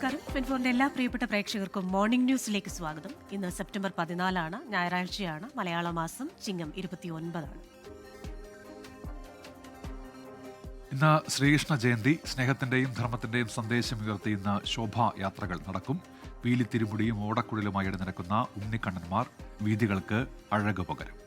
നമസ്കാരം. ഫിൻഫോണിന്റെ എല്ലാ പ്രിയപ്പെട്ട പ്രേക്ഷകർക്കും മോർണിംഗ് ന്യൂസിലേക്ക് സ്വാഗതം. ഇന്ന് സെപ്റ്റംബർ 14 ഞായറാഴ്ചയാണ്. മലയാള മാസം ചിങ്ങം 29. ഇന്ന് ശ്രീകൃഷ്ണ ജയന്തി. സ്നേഹത്തിന്റെയും ധർമ്മത്തിന്റെയും സന്ദേശം ഉയർത്തി ഇന്ന് ശോഭായാത്രകൾ നടക്കും. പീലിത്തിരുമുടിയും ഓടക്കുഴലുമായി എഴുന്നേൽക്കുന്ന ഉണ്ണിക്കണ്ണന്മാർ വീഥികൾക്ക് അഴക് പകരും.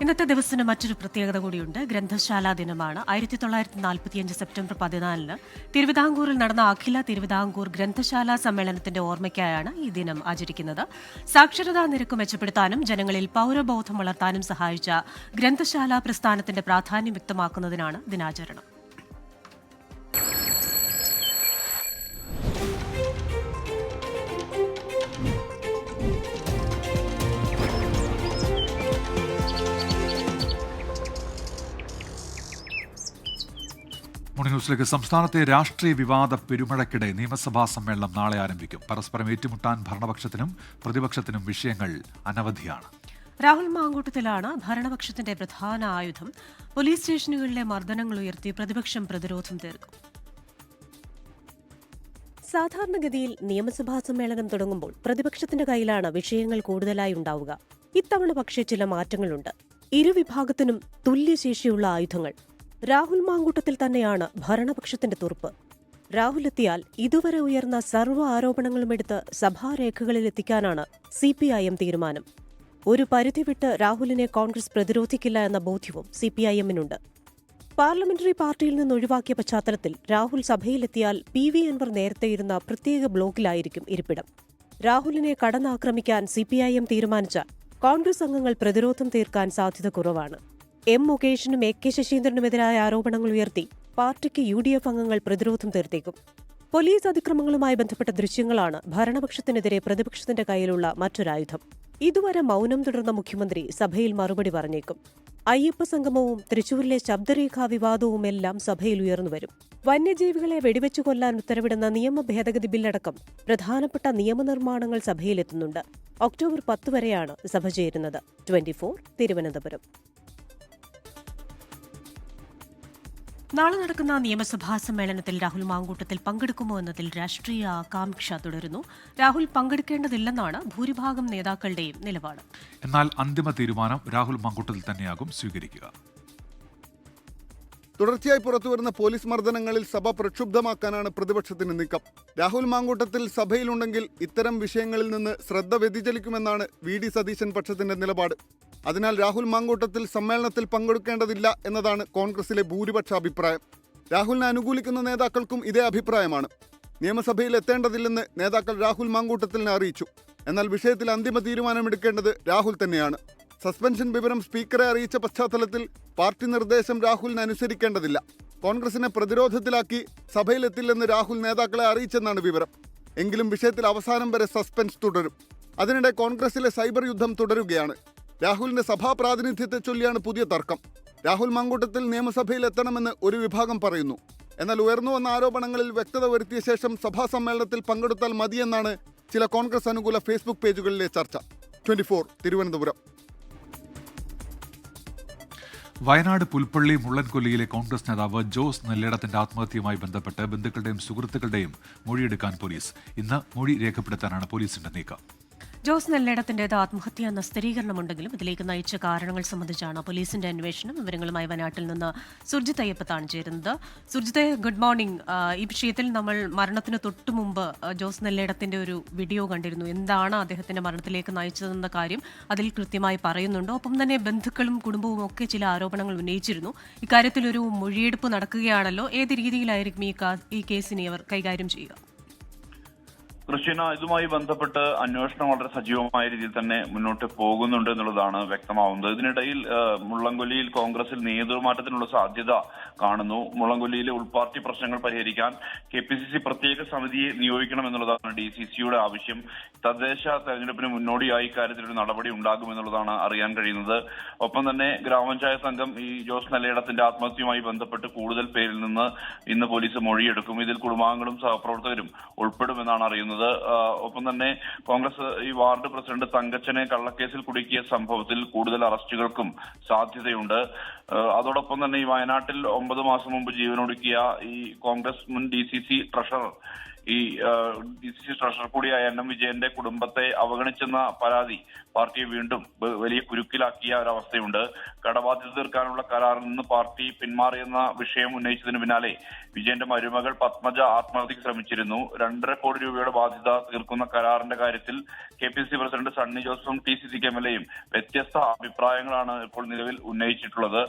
ഇന്നത്തെ ദിവസത്തിന് മറ്റൊരു പ്രത്യേകത കൂടിയുണ്ട്. ഗ്രന്ഥശാലാ ദിനമാണ്. 1945 സെപ്റ്റംബർ 14 തിരുവിതാംകൂറിൽ നടന്ന അഖില തിരുവിതാംകൂർ ഗ്രന്ഥശാലാ സമ്മേളനത്തിന്റെ ഓർമ്മയ്ക്കായാണ് ഈ ദിനം ആചരിക്കുന്നത്. സാക്ഷരതാ നിരക്ക് മെച്ചപ്പെടുത്താനും ജനങ്ങളിൽ പൗരബോധം വളർത്താനും സഹായിച്ച ഗ്രന്ഥശാലാ പ്രസ്ഥാനത്തിന്റെ പ്രാധാന്യം വ്യക്തമാക്കുന്നതിനാണ് ദിനാചരണം. മോർണിംഗ് ന്യൂസിലേക്ക്. സംസ്ഥാനത്തെ രാഷ്ട്രീയ വിവാദ പെരുമഴയ്ക്കിടെ നിയമസഭാ സമ്മേളനം നാളെ ആരംഭിക്കും. പരസ്പരം ഏറ്റുമുട്ടാൻ ഭരണപക്ഷത്തിനും പ്രതിപക്ഷത്തിനും വിഷയങ്ങൾ അനവധിയാണ്. രാഹുൽ മാങ്കൂട്ടത്തിലാണ് ഭരണപക്ഷത്തിന്റെ പ്രധാന ആയുധം. പോലീസ് സ്റ്റേഷനുകളിലെ മർദ്ദനങ്ങൾ ഉയർത്തി പ്രതിപക്ഷം പ്രതിരോധം തീർക്കും. സാധാരണഗതിയിൽ നിയമസഭാ സമ്മേളനം തുടങ്ങുമ്പോൾ പ്രതിപക്ഷത്തിന്റെ കയ്യിലാണ് വിഷയങ്ങൾ കൂടുതലായി ഉണ്ടാവുക. ഇത്തവണ പക്ഷേ ചില മാറ്റങ്ങളുണ്ട്. ഇരുവിഭാഗത്തിനും തുല്യശേഷിയുള്ള ആയുധങ്ങൾ. രാഹുൽ മാങ്കൂട്ടത്തിൽ തന്നെയാണ് ഭരണപക്ഷത്തിന്റെ തുറുപ്പ്. രാഹുൽ എത്തിയാൽ ഇതുവരെ ഉയർന്ന സർവ്വ ആരോപണങ്ങളും എടുത്ത് സഭാരേഖകളിൽ എത്തിക്കാനാണ് CPIM തീരുമാനം. ഒരു പരിധി വിട്ട് രാഹുലിനെ കോൺഗ്രസ് പ്രതിരോധിക്കില്ല എന്ന ബോധ്യവും CPIMനുണ്ട്. പാർലമെന്ററി പാർട്ടിയിൽ നിന്ന് ഒഴിവാക്കിയ പശ്ചാത്തലത്തിൽ രാഹുൽ സഭയിലെത്തിയാൽ PV അൻവർ നേരത്തെയിരുന്ന പ്രത്യേക ബ്ലോക്കിലായിരിക്കും ഇരിപ്പിടം. രാഹുലിനെ കടന്നാക്രമിക്കാൻ CPIM തീരുമാനിച്ചാൽ കോൺഗ്രസ് അംഗങ്ങൾ പ്രതിരോധം തീർക്കാൻ സാധ്യത കുറവാണ്. M മുകേഷിനും AK ശശീന്ദ്രനുമെതിരായ ആരോപണങ്ങൾ ഉയർത്തി പാർട്ടിക്ക് UDF അംഗങ്ങൾ പ്രതിരോധം തീർത്തേക്കും. പോലീസ് അതിക്രമങ്ങളുമായി ബന്ധപ്പെട്ട ദൃശ്യങ്ങളാണ് ഭരണപക്ഷത്തിനെതിരെ പ്രതിപക്ഷത്തിന്റെ കയ്യിലുള്ള മറ്റൊരായുധം. ഇതുവരെ മൗനം തുടർന്ന മുഖ്യമന്ത്രി സഭയിൽ മറുപടി പറഞ്ഞേക്കും. അയ്യപ്പ സംഗമവും തൃശൂരിലെ ശബ്ദരേഖാ വിവാദവുമെല്ലാം സഭയിൽ ഉയർന്നുവരും. വന്യജീവികളെ വെടിവെച്ചു കൊല്ലാൻ ഉത്തരവിടുന്ന നിയമ ഭേദഗതി ബില്ലടക്കം പ്രധാനപ്പെട്ട നിയമനിർമ്മാണങ്ങൾ സഭയിലെത്തുന്നുണ്ട്. ഒക്ടോബർ 10 വരെയാണ് സഭ ചേരുന്നത്. 24 തിരുവനന്തപുരം. നാളെ നടക്കുന്ന നിയമസഭാ സമ്മേളനത്തിൽ രാഹുൽ മാങ്കൂട്ടത്തിൽ പങ്കെടുക്കുമോ എന്നതിൽ രാഷ്ട്രീയ ആകാംക്ഷ തുടരുന്നു. രാഹുൽ പങ്കെടുക്കേണ്ടതില്ലെന്നാണ് ഭൂരിഭാഗം നേതാക്കളുടെയും നിലപാട്. എന്നാൽ അന്തിമ തീരുമാനം രാഹുൽ മാങ്കൂട്ടത്തിൽ തന്നെയാകും സ്വീകരിക്കുക. തുടർച്ചയായി പുറത്തുവരുന്ന പോലീസ് മർദ്ദനങ്ങളിൽ സഭ പ്രക്ഷുബ്ധമാക്കാനാണ് പ്രതിപക്ഷത്തിന് നീക്കം. രാഹുൽ മാങ്കൂട്ടത്തിൽ സഭയിലുണ്ടെങ്കിൽ ഇത്തരം വിഷയങ്ങളിൽ നിന്ന് ശ്രദ്ധ വ്യതിചലിക്കുമെന്നാണ് VD സതീശൻ പക്ഷത്തിന്റെ നിലപാട്. അതിനാൽ രാഹുൽ മാങ്കൂട്ടത്തിൽ സമ്മേളനത്തിൽ പങ്കെടുക്കേണ്ടതില്ല എന്നതാണ് കോൺഗ്രസിലെ ഭൂരിപക്ഷ അഭിപ്രായം. രാഹുലിനെ അനുകൂലിക്കുന്ന നേതാക്കൾക്കും ഇതേ അഭിപ്രായമാണ്. നിയമസഭയിൽ എത്തേണ്ടതില്ലെന്ന് നേതാക്കൾ രാഹുൽ മാങ്കൂട്ടത്തിലിനെ അറിയിച്ചു. എന്നാൽ വിഷയത്തിൽ അന്തിമ തീരുമാനമെടുക്കേണ്ടത് രാഹുൽ തന്നെയാണ്. സസ്പെൻഷൻ വിവരം സ്പീക്കറെ അറിയിച്ച പശ്ചാത്തലത്തിൽ പാർട്ടി നിർദ്ദേശം രാഹുലിന് അനുസരിക്കേണ്ടതില്ല. കോൺഗ്രസിനെ പ്രതിരോധത്തിലാക്കി സഭയിലെത്തില്ലെന്ന് രാഹുൽ നേതാക്കളെ അറിയിച്ചെന്നാണ് വിവരം. എങ്കിലും വിഷയത്തിൽ അവസാനം വരെ സസ്പെൻസ് തുടരും. അതിനിടെ കോൺഗ്രസിലെ സൈബർ യുദ്ധം തുടരുകയാണ്. രാഹുലിന്റെ സഭാ പ്രാതിനിധ്യത്തെ ചൊല്ലിയാണ് പുതിയ തർക്കം. രാഹുൽ മാങ്കൂട്ടത്തിൽ നിയമസഭയിൽ എത്തണമെന്ന് ഒരു വിഭാഗം പറയുന്നു. എന്നാൽ ഉയർന്നു വന്ന ആരോപണങ്ങളിൽ വ്യക്തത വരുത്തിയ ശേഷം സഭാ സമ്മേളനത്തിൽ പങ്കെടുത്താൽ മതിയെന്നാണ് ചില കോൺഗ്രസ് അനുകൂല ഫേസ്ബുക്ക് പേജുകളിലെ ചർച്ച. 24 തിരുവനന്തപുരം. വയനാട് പുൽപ്പള്ളി മുള്ളൻകൊല്ലിയിലെ കോൺഗ്രസ് നേതാവ് ജോസ് നെല്ലേടത്തിന്റെ ആത്മഹത്യയുമായി ബന്ധപ്പെട്ട് ബന്ധുക്കളുടെയും സുഹൃത്തുക്കളുടെയും മൊഴിയെടുക്കാൻ പോലീസ്. ഇന്ന് മൊഴി രേഖപ്പെടുത്താനാണ് പോലീസിന്റെ നീക്കം. ജോസ് നെല്ലേടത്തിന്റേത് ആത്മഹത്യ എന്ന സ്ഥിരീകരണമുണ്ടെങ്കിലും ഇതിലേക്ക് നയിച്ച കാരണങ്ങൾ സംബന്ധിച്ചാണ് പോലീസിന്റെ അന്വേഷണം. വിവരങ്ങളുമായി വയനാട്ടിൽ നിന്ന് സുർജിത് അയ്യപ്പത്താണ് ചേരുന്നത്. സുർജിത്തെ, ഗുഡ് മോർണിംഗ്. ഈ വിഷയത്തിൽ നമ്മൾ മരണത്തിന് തൊട്ടു മുമ്പ് ജോസ് നെല്ലേടത്തിന്റെ ഒരു വീഡിയോ കണ്ടിരുന്നു. എന്താണ് അദ്ദേഹത്തിന്റെ മരണത്തിലേക്ക് നയിച്ചതെന്ന കാര്യം അതിൽ കൃത്യമായി പറയുന്നുണ്ട്. ഒപ്പം തന്നെ ബന്ധുക്കളും കുടുംബവും ഒക്കെ ചില ആരോപണങ്ങൾ ഉന്നയിച്ചിരുന്നു. ഇക്കാര്യത്തിൽ ഒരു മൊഴിയെടുപ്പ് നടക്കുകയാണല്ലോ. ഏത് രീതിയിലായിരിക്കും ഈ കേസിനെ അവർ കൈകാര്യം ചെയ്യുക? കൃഷ്ണ, ഇതുമായി ബന്ധപ്പെട്ട് അന്വേഷണം വളരെ സജീവമായ രീതിയിൽ തന്നെ മുന്നോട്ട് പോകുന്നുണ്ട് എന്നുള്ളതാണ് വ്യക്തമാവുന്നത്. ഇതിനിടയിൽ മുള്ളൻകൊല്ലിയിൽ കോൺഗ്രസിൽ നേതൃമാറ്റത്തിനുള്ള സാധ്യത കാണുന്നു. മുള്ളൻകൊല്ലിയിലെ ഉൾപാർട്ടി പ്രശ്നങ്ങൾ പരിഹരിക്കാൻ KPCC പ്രത്യേക സമിതിയെ നിയോഗിക്കണം എന്നുള്ളതാണ് DCCയുടെ ആവശ്യം. തദ്ദേശ തെരഞ്ഞെടുപ്പിന് മുന്നോടിയായി ഇക്കാര്യത്തിലൊരു നടപടി ഉണ്ടാകുമെന്നുള്ളതാണ് അറിയാൻ കഴിയുന്നത്. ഒപ്പം തന്നെ ഗ്രാമപഞ്ചായത്ത് സംഘം ഈ ജോസ് നെല്ലേടത്തിന്റെ ആത്മഹത്യയുമായി ബന്ധപ്പെട്ട് കൂടുതൽ പേരിൽ നിന്ന് ഇന്ന് പോലീസ് മൊഴിയെടുക്കും. ഇതിൽ കുടുംബാംഗങ്ങളും സഹപ്രവർത്തകരും ഉൾപ്പെടുമെന്നാണ് അറിയുന്നത്. പറയുന്നത്. ഒപ്പം തന്നെ കോൺഗ്രസ് ഈ വാർഡ് പ്രസിഡന്റ് തങ്കച്ചനെ കള്ളക്കേസിൽ കുടുക്കിയ സംഭവത്തിൽ കൂടുതൽ അറസ്റ്റുകൾക്കും സാധ്യതയുണ്ട്. അതോടൊപ്പം തന്നെ ഈ വയനാട്ടിൽ 9 മാസം മുമ്പ് ജീവനൊടുക്കിയ ഈ കോൺഗ്രസ് മുൻ DCC ട്രഷറർ DCC ട്രഷറർ കൂടിയായ NM വിജയന്റെ കുടുംബത്തെ അവഗണിച്ചെന്ന പരാതി പാർട്ടിയെ വീണ്ടും വലിയ കുരുക്കിലാക്കിയ ഒരവസ്ഥയുണ്ട്. കടബാധ്യത തീർക്കാനുള്ള കരാറിൽ നിന്ന് പാർട്ടി പിന്മാറിയെന്ന വിഷയം ഉന്നയിച്ചതിന് പിന്നാലെ വിജയന്റെ മരുമകൾ പത്മജ ആത്മഹത്യക്ക് ശ്രമിച്ചിരുന്നു. 2.5 കോടി രൂപയുടെ ബാധ്യത തീർക്കുന്ന കരാറിന്റെ കാര്യത്തിൽ KPCC പ്രസിഡന്റ് സണ്ണി ജോസഫും TCC MLAയും വ്യത്യസ്ത അഭിപ്രായങ്ങളാണ് ഇപ്പോൾ നിലവിൽ ഉന്നയിച്ചിട്ടുള്ളത്.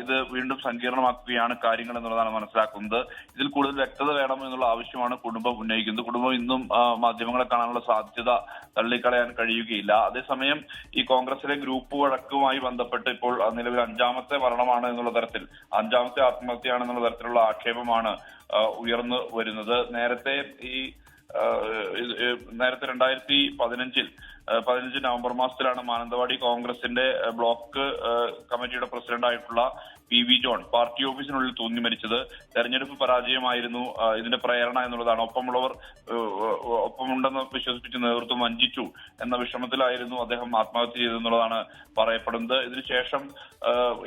ഇത് വീണ്ടും സങ്കീർണമാക്കുകയാണ് കാര്യങ്ങൾ എന്നുള്ളതാണ് മനസ്സിലാക്കുന്നത്. ഇതിൽ കൂടുതൽ വ്യക്തത വേണം എന്നുള്ള ആവശ്യമാണ് കുടുംബം ഉന്നയിക്കുന്നത്. കുടുംബം ഇന്നും മാധ്യമങ്ങളെ കാണാനുള്ള സാധ്യത തള്ളിക്കളയാൻ കഴിയുകയില്ല. അതേസമയം ഈ കോൺഗ്രസിലെ ഗ്രൂപ്പ് വഴക്കുമായി ബന്ധപ്പെട്ട് ഇപ്പോൾ നിലവിൽ 5ാമത്തെ മരണമാണ് എന്നുള്ള തരത്തിൽ, 5ാമത്തെ ആത്മഹത്യയാണെന്നുള്ള തരത്തിലുള്ള ആക്ഷേപമാണ് ഉയർന്നു വരുന്നത്. നേരത്തെ 2015 നവംബർ മാസത്തിലാണ് മാനന്തവാടി കോൺഗ്രസിന്റെ ബ്ലോക്ക് കമ്മിറ്റിയുടെ പ്രസിഡന്റായിട്ടുള്ള PV ജോൺ പാർട്ടി ഓഫീസിനുള്ളിൽ തൂങ്ങി മരിച്ചത്. തെരഞ്ഞെടുപ്പ് പരാജയമായിരുന്നു ഇതിന്റെ പ്രേരണ എന്നുള്ളതാണ്. ഒപ്പമുണ്ടെന്ന് വിശ്വസിപ്പിച്ച് നേതൃത്വം വഞ്ചിച്ചു എന്ന വിഷമത്തിലായിരുന്നു അദ്ദേഹം ആത്മഹത്യ ചെയ്തെന്നുള്ളതാണ് പറയപ്പെടുന്നത്. ഇതിനുശേഷം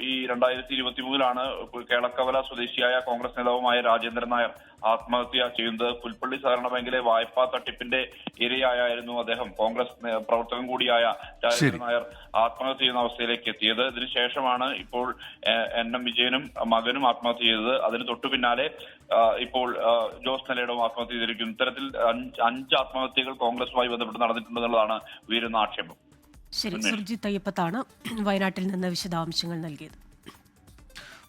ഈ 2023 കേളക്കവല സ്വദേശിയായ കോൺഗ്രസ് നേതാവുമായ രാജേന്ദ്രൻ നായർ ആത്മഹത്യ ചെയ്യുന്നത്. പുൽപ്പള്ളി സഹകരണ ബാങ്കിലെ വായ്പാ തട്ടിപ്പിന്റെ ഇരയായിരുന്നു അദ്ദേഹം. കോൺഗ്രസ് പ്രവർത്തകൻ കൂടിയായ രാജേന്ദ്രൻ നായർ ആത്മഹത്യ ചെയ്യുന്ന അവസ്ഥയിലേക്ക് എത്തിയത്. ഇതിനുശേഷമാണ് ഇപ്പോൾ NM വിജയനും മകനും ആത്മഹത്യ ചെയ്തത്. അതിന് തൊട്ടു പിന്നാലെ ഇപ്പോൾ ജോസ് നെല്ലേടവും ആത്മഹത്യ ചെയ്തിരിക്കുന്നു. ഇത്തരത്തിൽ 5 ആത്മഹത്യകൾ കോൺഗ്രസുമായി ബന്ധപ്പെട്ട് നടന്നിട്ടുണ്ടെന്നുള്ളതാണ് ഉയരുന്ന ആക്ഷേപം. ശരി, സുർജിത്ത് അയ്യപ്പത്താണ് വയനാട്ടിൽ നിന്ന് വിശദാംശങ്ങൾ നൽകിയത്.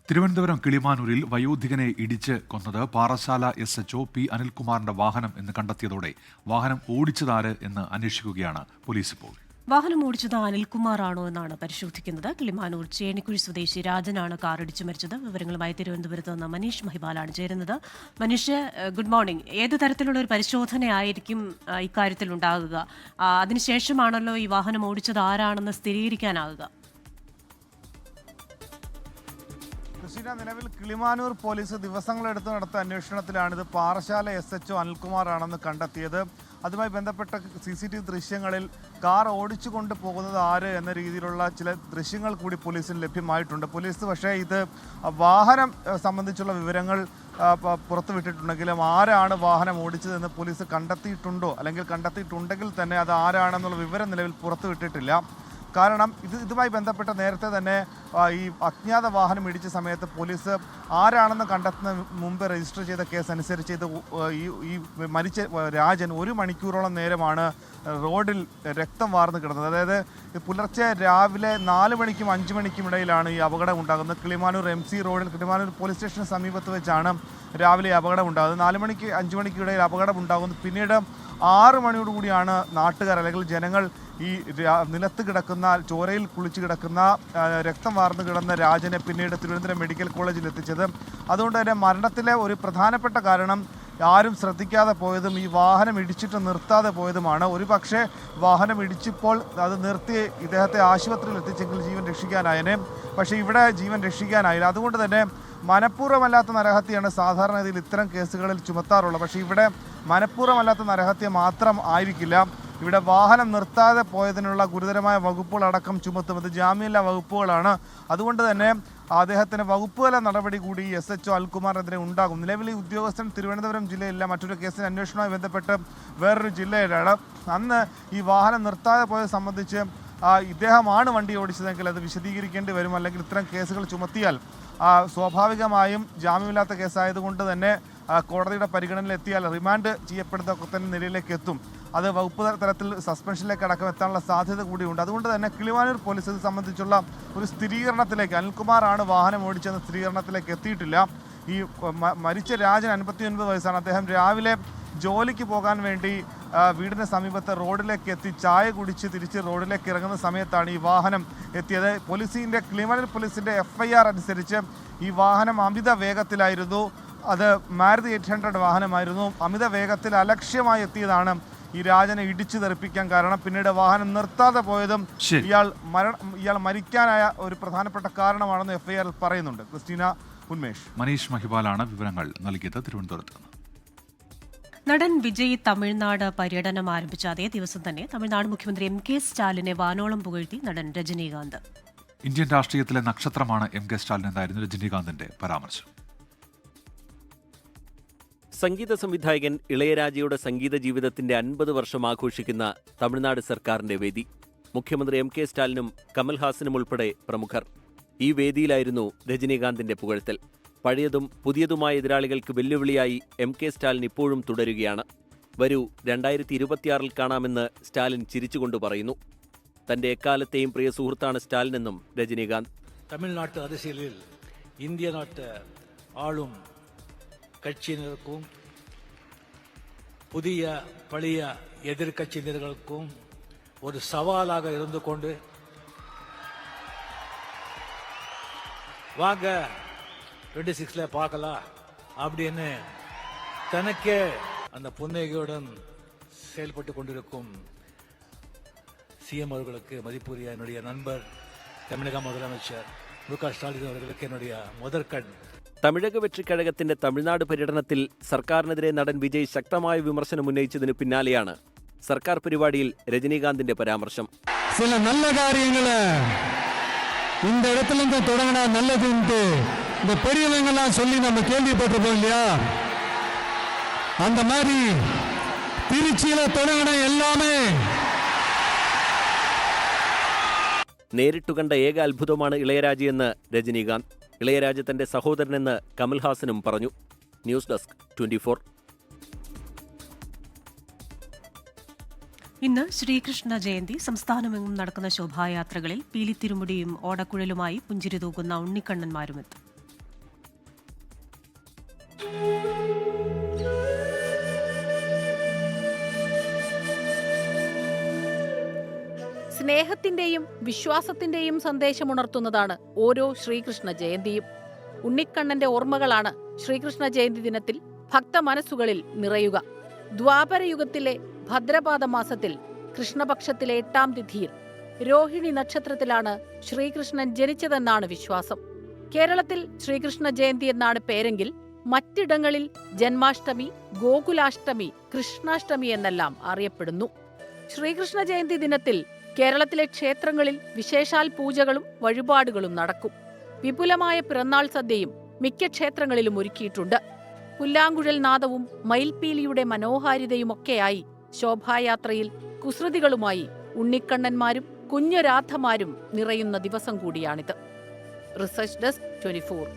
തിരുവനന്തപുരം കിളിമാനൂരിൽ വയോധികനെ ഇടിച്ച് കൊന്നത് പാറശാല SHO P അനിൽകുമാറിന്റെ വാഹനം എന്ന് കണ്ടെത്തിയതോടെ വാഹനം ഓടിച്ചതാര് എന്ന് അന്വേഷിക്കുകയാണ് പോലീസ്. ഇപ്പോൾ വാഹനം ഓടിച്ചത് അനിൽകുമാറാണോ എന്നാണ് പരിശോധിക്കുന്നത്. കിളിമാനൂർ ചേണിക്കുഴി സ്വദേശി രാജനാണ് കാർ ഇടിച്ചു മരിച്ചത്. വിവരങ്ങളുമായി തിരുവനന്തപുരത്ത് നിന്ന് മനീഷ് മഹിപാലാണ് ചേരുന്നത്. Manish, good morning. ഏത് തരത്തിലുള്ള ഒരു പരിശോധനയായിരിക്കും ഇക്കാര്യത്തിൽ ഉണ്ടാകുക? അതിനുശേഷമാണല്ലോ ഈ വാഹനം ഓടിച്ചത് ആരാണെന്ന് സ്ഥിരീകരിക്കാനാകുക. നിലവിൽ കിളിമാനൂർ പോലീസ് ദിവസങ്ങളെടുത്ത് നടത്തിയ അന്വേഷണത്തിലാണിത് പാറശാല SHO അനിൽകുമാറാണെന്ന് കണ്ടെത്തിയത്. അതുമായി ബന്ധപ്പെട്ട CCTV ദൃശ്യങ്ങളിൽ കാർ ഓടിച്ചു കൊണ്ട് പോകുന്നത് ആര് എന്ന രീതിയിലുള്ള ചില ദൃശ്യങ്ങൾ കൂടി പോലീസിന് ലഭ്യമായിട്ടുണ്ട്. പോലീസ് പക്ഷേ ഇത് വാഹനം സംബന്ധിച്ചുള്ള വിവരങ്ങൾ പുറത്തുവിട്ടിട്ടുണ്ടെങ്കിലും ആരാണ് വാഹനം ഓടിച്ചതെന്ന് പോലീസ് കണ്ടെത്തിയിട്ടുണ്ടോ, അല്ലെങ്കിൽ കണ്ടെത്തിയിട്ടുണ്ടെങ്കിൽ തന്നെ അത് ആരാണെന്നുള്ള വിവരം നിലവിൽ പുറത്തുവിട്ടിട്ടില്ല. കാരണം ഇതുമായി ബന്ധപ്പെട്ട നേരത്തെ തന്നെ ഈ അജ്ഞാത വാഹനം ഇടിച്ച സമയത്ത് പോലീസ് ആരാണെന്ന് കണ്ടെത്തുന്ന മുമ്പ് രജിസ്റ്റർ ചെയ്ത കേസ് അനുസരിച്ച് ഈ മരിച്ച രാജൻ 1 മണിക്കൂറോളം നേരമാണ് റോഡിൽ രക്തം വാർന്നു കിടന്നത്. അതായത് പുലർച്ചെ രാവിലെ 4 മണിക്കും 5 മണിക്കും ഇടയിലാണ് ഈ അപകടം ഉണ്ടാകുന്നത്. കിളിമാനൂർ MC റോഡിൽ കിളിമാനൂർ പോലീസ് സ്റ്റേഷന് സമീപത്ത് വെച്ചാണ് രാവിലെ അപകടം ഉണ്ടാകുന്നത്. 4 മണിക്ക് 5 മണിക്കും ഇടയിൽ അപകടം ഉണ്ടാകുന്നു. പിന്നീട് 6 മണിയോടുകൂടിയാണ് നാട്ടുകാർ അല്ലെങ്കിൽ ജനങ്ങൾ ഈ നിലത്ത് കിടക്കുന്ന, ചോരയിൽ കുളിച്ച് കിടക്കുന്ന, രക്തം വാർന്നു കിടന്ന രാജനെ പിന്നീട് തിരുവനന്തപുരം മെഡിക്കൽ കോളേജിൽ എത്തിച്ചത്. അതുകൊണ്ട് തന്നെ മരണത്തിലെ ഒരു പ്രധാനപ്പെട്ട കാരണം ആരും ശ്രദ്ധിക്കാതെ പോയതും ഈ വാഹനം ഇടിച്ചിട്ട് നിർത്താതെ പോയതുമാണ്. ഒരു പക്ഷേ വാഹനം ഇടിച്ചപ്പോൾ അത് നിർത്തി ഇദ്ദേഹത്തെ ആശുപത്രിയിൽ എത്തിച്ചെങ്കിൽ ജീവൻ രക്ഷിക്കാനായനെ. പക്ഷേ ഇവിടെ ജീവൻ രക്ഷിക്കാനായില്ല. അതുകൊണ്ട് തന്നെ മനഃപൂർവ്വമല്ലാത്ത നരഹത്യയാണ് സാധാരണ ഇതിൽ ഇത്തരം കേസുകളിൽ ചുമത്താറുള്ളത്. പക്ഷേ ഇവിടെ മനഃപൂർവ്വമല്ലാത്ത നരഹത്യ മാത്രം ആയിരിക്കില്ല. ഇവിടെ വാഹനം നിർത്താതെ പോയതിനുള്ള ഗുരുതരമായ വകുപ്പുകളടക്കം ചുമത്തുന്നത് ജാമ്യമില്ലാ വകുപ്പുകളാണ്. അതുകൊണ്ട് തന്നെ അദ്ദേഹത്തിന് വകുപ്പുതല നടപടി കൂടി SHO അനിൽകുമാറിനെതിരെ ഉണ്ടാകും. നിലവിൽ ഈ ഉദ്യോഗസ്ഥൻ തിരുവനന്തപുരം ജില്ലയില്ല, മറ്റൊരു കേസിന് അന്വേഷണവുമായി ബന്ധപ്പെട്ട് വേറൊരു ജില്ലയിലാണ്. അന്ന് ഈ വാഹനം നിർത്താതെ പോയത് സംബന്ധിച്ച് ഇദ്ദേഹമാണ് വണ്ടി ഓടിച്ചതെങ്കിൽ അത് വിശദീകരിക്കേണ്ടി വരും. അല്ലെങ്കിൽ ഇത്തരം കേസുകൾ ചുമത്തിയാൽ സ്വാഭാവികമായും ജാമ്യമില്ലാത്ത കേസായതുകൊണ്ട് തന്നെ കോടതിയുടെ പരിഗണനയിലെത്തിയാൽ റിമാൻഡ് ചെയ്യപ്പെടുന്നതൊക്കെ തന്നെ നിലയിലേക്ക് എത്തും. അത് വകുപ്പ് തലത്തിൽ സസ്പെൻഷനിലേക്ക് അടക്കം എത്താനുള്ള സാധ്യത കൂടിയുണ്ട്. അതുകൊണ്ട് തന്നെ കിളിമാനൂർ പോലീസ് ഇത് സംബന്ധിച്ചുള്ള ഒരു സ്ഥിരീകരണത്തിലേക്ക്, അനിൽകുമാറാണ് വാഹനം ഓടിച്ചെന്ന സ്ഥിരീകരണത്തിലേക്ക് എത്തിയിട്ടില്ല. ഈ മരിച്ച രാജൻ 59 വയസ്സാണ്. അദ്ദേഹം രാവിലെ ജോലിക്ക് പോകാൻ വേണ്ടി വീടിന് സമീപത്ത് റോഡിലേക്ക് എത്തി ചായ കുടിച്ച് തിരിച്ച് റോഡിലേക്ക് ഇറങ്ങുന്ന സമയത്താണ് ഈ വാഹനം എത്തിയത്. കിളിമാനൂർ പോലീസിൻ്റെ FIR അനുസരിച്ച് ഈ വാഹനം അമിത വേഗത്തിലായിരുന്നു. അത് മാരുതി 800 വാഹനമായിരുന്നു. അമിത വേഗത്തിൽ അലക്ഷ്യമായി എത്തിയതാണ് ഈ രാജനെ ഇടിച്ചു തെറിപ്പിക്കാൻ കാരണം. പിന്നീട് വാഹനം നിർത്താതെ പോയതും ഇയാൾ മരിക്കാനായ ഒരു പ്രധാനപ്പെട്ട കാരണമാണെന്ന് FIR പറയുന്നുണ്ട്. ക്രിസ്റ്റീന, ഉന്മേഷ്. മനീഷ് മഹിപാലാണ് വിവരങ്ങൾ നൽകിയത് തിരുവനന്തപുരത്ത് നിന്ന്. നടൻ വിജയ് തമിഴ്നാട് പര്യടനം ആരംഭിച്ച അതേ ദിവസം തന്നെ തമിഴ്നാട് മുഖ്യമന്ത്രി എം കെ സ്റ്റാലിനെ വാനോളം പുകഴ്ത്തി നടൻ രജനീകാന്ത്. ഇന്ത്യൻ രാഷ്ട്രീയത്തിലെ നക്ഷത്രമാണ് എം കെ സ്റ്റാലിൻ എന്നായിരുന്നു രജനീകാന്തിന്റെ പരാമർശം. സംഗീത സംവിധായകൻ ഇളയരാജയുടെ സംഗീത ജീവിതത്തിന്റെ 50 വർഷം ആഘോഷിക്കുന്ന തമിഴ്നാട് സർക്കാരിന്റെ വേദി. മുഖ്യമന്ത്രി എം കെ സ്റ്റാലിനും കമൽഹാസനും ഉൾപ്പെടെ പ്രമുഖർ. ഈ വേദിയിലായിരുന്നു രജനീകാന്തിന്റെ പുകഴ്ത്തൽ. പഴയതും പുതിയതുമായ എതിരാളികൾക്ക് വെല്ലുവിളിയായി എം കെ സ്റ്റാലിൻ ഇപ്പോഴും തുടരുകയാണ്. വരൂ 2026 കാണാമെന്ന് സ്റ്റാലിൻ ചിരിച്ചുകൊണ്ട് പറയുന്നു. തന്റെ എക്കാലത്തെയും പ്രിയ സുഹൃത്താണ് സ്റ്റാലിനെന്നും രജനീകാന്ത്. தமிழ்நாட்டு அரசியலில் இந்திய நாட்டு ஆளும் கட்சியினருக்கும் புதிய பழைய எதிர்கட்சியினர்களுக்கும் ஒரு சவாலாக இருந்து கொண்டு வாங்க 26ல பார்க்கலாம் அப்படின்னு தனக்கே அந்த புன்னகையுடன் செயல்பட்டு கொண்டிருக்கும் சிஎம் அவர்களுக்கு மதிப்புரிய என்னுடைய நண்பர் தமிழக முதலமைச்சர் மு.க. ஸ்டாலின் அவர்களுக்கு என்னுடைய முதற்கண். തമിഴക വെற்றிക്കഴകത്തിന്റെ തമിഴ്നാട് പര്യടനത്തിൽ സർക്കാരിനെതിരെ നടൻ വിജയ് ശക്തമായ വിമർശനം ഉന്നയിച്ചതിനു പിന്നാലെയാണ് സർക്കാർ പരിപാടിയിൽ രജനീകാന്തിന്റെ പരാമർശം. சில நல்ல காரியங்களை இந்த இடத்துல இருந்து தொடங்கினா நல்லதுன்ட்டு இந்த பெரியவங்கெல்லாம் சொல்லி நம்ம கேள்விப்பட்டிருப்போம் இல்லையா? அந்த மாதிரி திருச்சியில தொடங்கின எல்லாமே നേരിട്ടു കണ്ട ഏക അത്ഭുതമാണ് ഇളയരാജയെന്ന് രജനീകാന്ത്. ഇളയരാജ തന്റെ സഹോദരനെന്ന് കമൽഹാസനും പറഞ്ഞു. News desk 24. ഇന്ന് ശ്രീകൃഷ്ണ ജയന്തി. സംസ്ഥാനമെങ്ങും നടക്കുന്ന ശോഭായാത്രകളിൽ പീലിത്തിരുമുടിയും ഓടക്കുഴലുമായി പുഞ്ചിരി തൂക്കുന്ന ഉണ്ണിക്കണ്ണന്മാരുമെത്തും. സ്നേഹത്തിന്റെയും വിശ്വാസത്തിന്റെയും സന്ദേശമുണർത്തുന്നതാണ് ഓരോ ശ്രീകൃഷ്ണ ജയന്തിയും. ഉണ്ണിക്കണ്ണന്റെ ഓർമ്മകളാണ് ശ്രീകൃഷ്ണ ജയന്തി ദിനത്തിൽ ഭക്തമനസ്സുകളിൽ നിറയുക. ദ്വാപരയുഗത്തിലെ ഭദ്രപാദ മാസത്തിൽ കൃഷ്ണപക്ഷത്തിലെ 8ാം തിഥിയിൽ രോഹിണി നക്ഷത്രത്തിലാണ് ശ്രീകൃഷ്ണൻ ജനിച്ചതെന്നാണ് വിശ്വാസം. കേരളത്തിൽ ശ്രീകൃഷ്ണ ജയന്തി എന്നാണ് പേരെങ്കിൽ മറ്റിടങ്ങളിൽ ജന്മാഷ്ടമി, ഗോകുലാഷ്ടമി, കൃഷ്ണാഷ്ടമി എന്നെല്ലാം അറിയപ്പെടുന്നു. ശ്രീകൃഷ്ണ ജയന്തി ദിനത്തിൽ കേരളത്തിലെ ക്ഷേത്രങ്ങളിൽ വിശേഷാൽ പൂജകളും വഴിപാടുകളും നടക്കും. വിപുലമായ പിറന്നാൾ സദ്യയും മിക്ക ക്ഷേത്രങ്ങളിലും ഒരുക്കിയിട്ടുണ്ട്. പുല്ലാങ്കുഴൽ നാദവും മയിൽപീലിയുടെ മനോഹാരിതയുമൊക്കെയായി ശോഭായാത്രയിൽ കുസൃതികളുമായി ഉണ്ണിക്കണ്ണന്മാരും കുഞ്ഞുരാധമാരും നിറയുന്ന ദിവസം കൂടിയാണിത്. Research desk 24.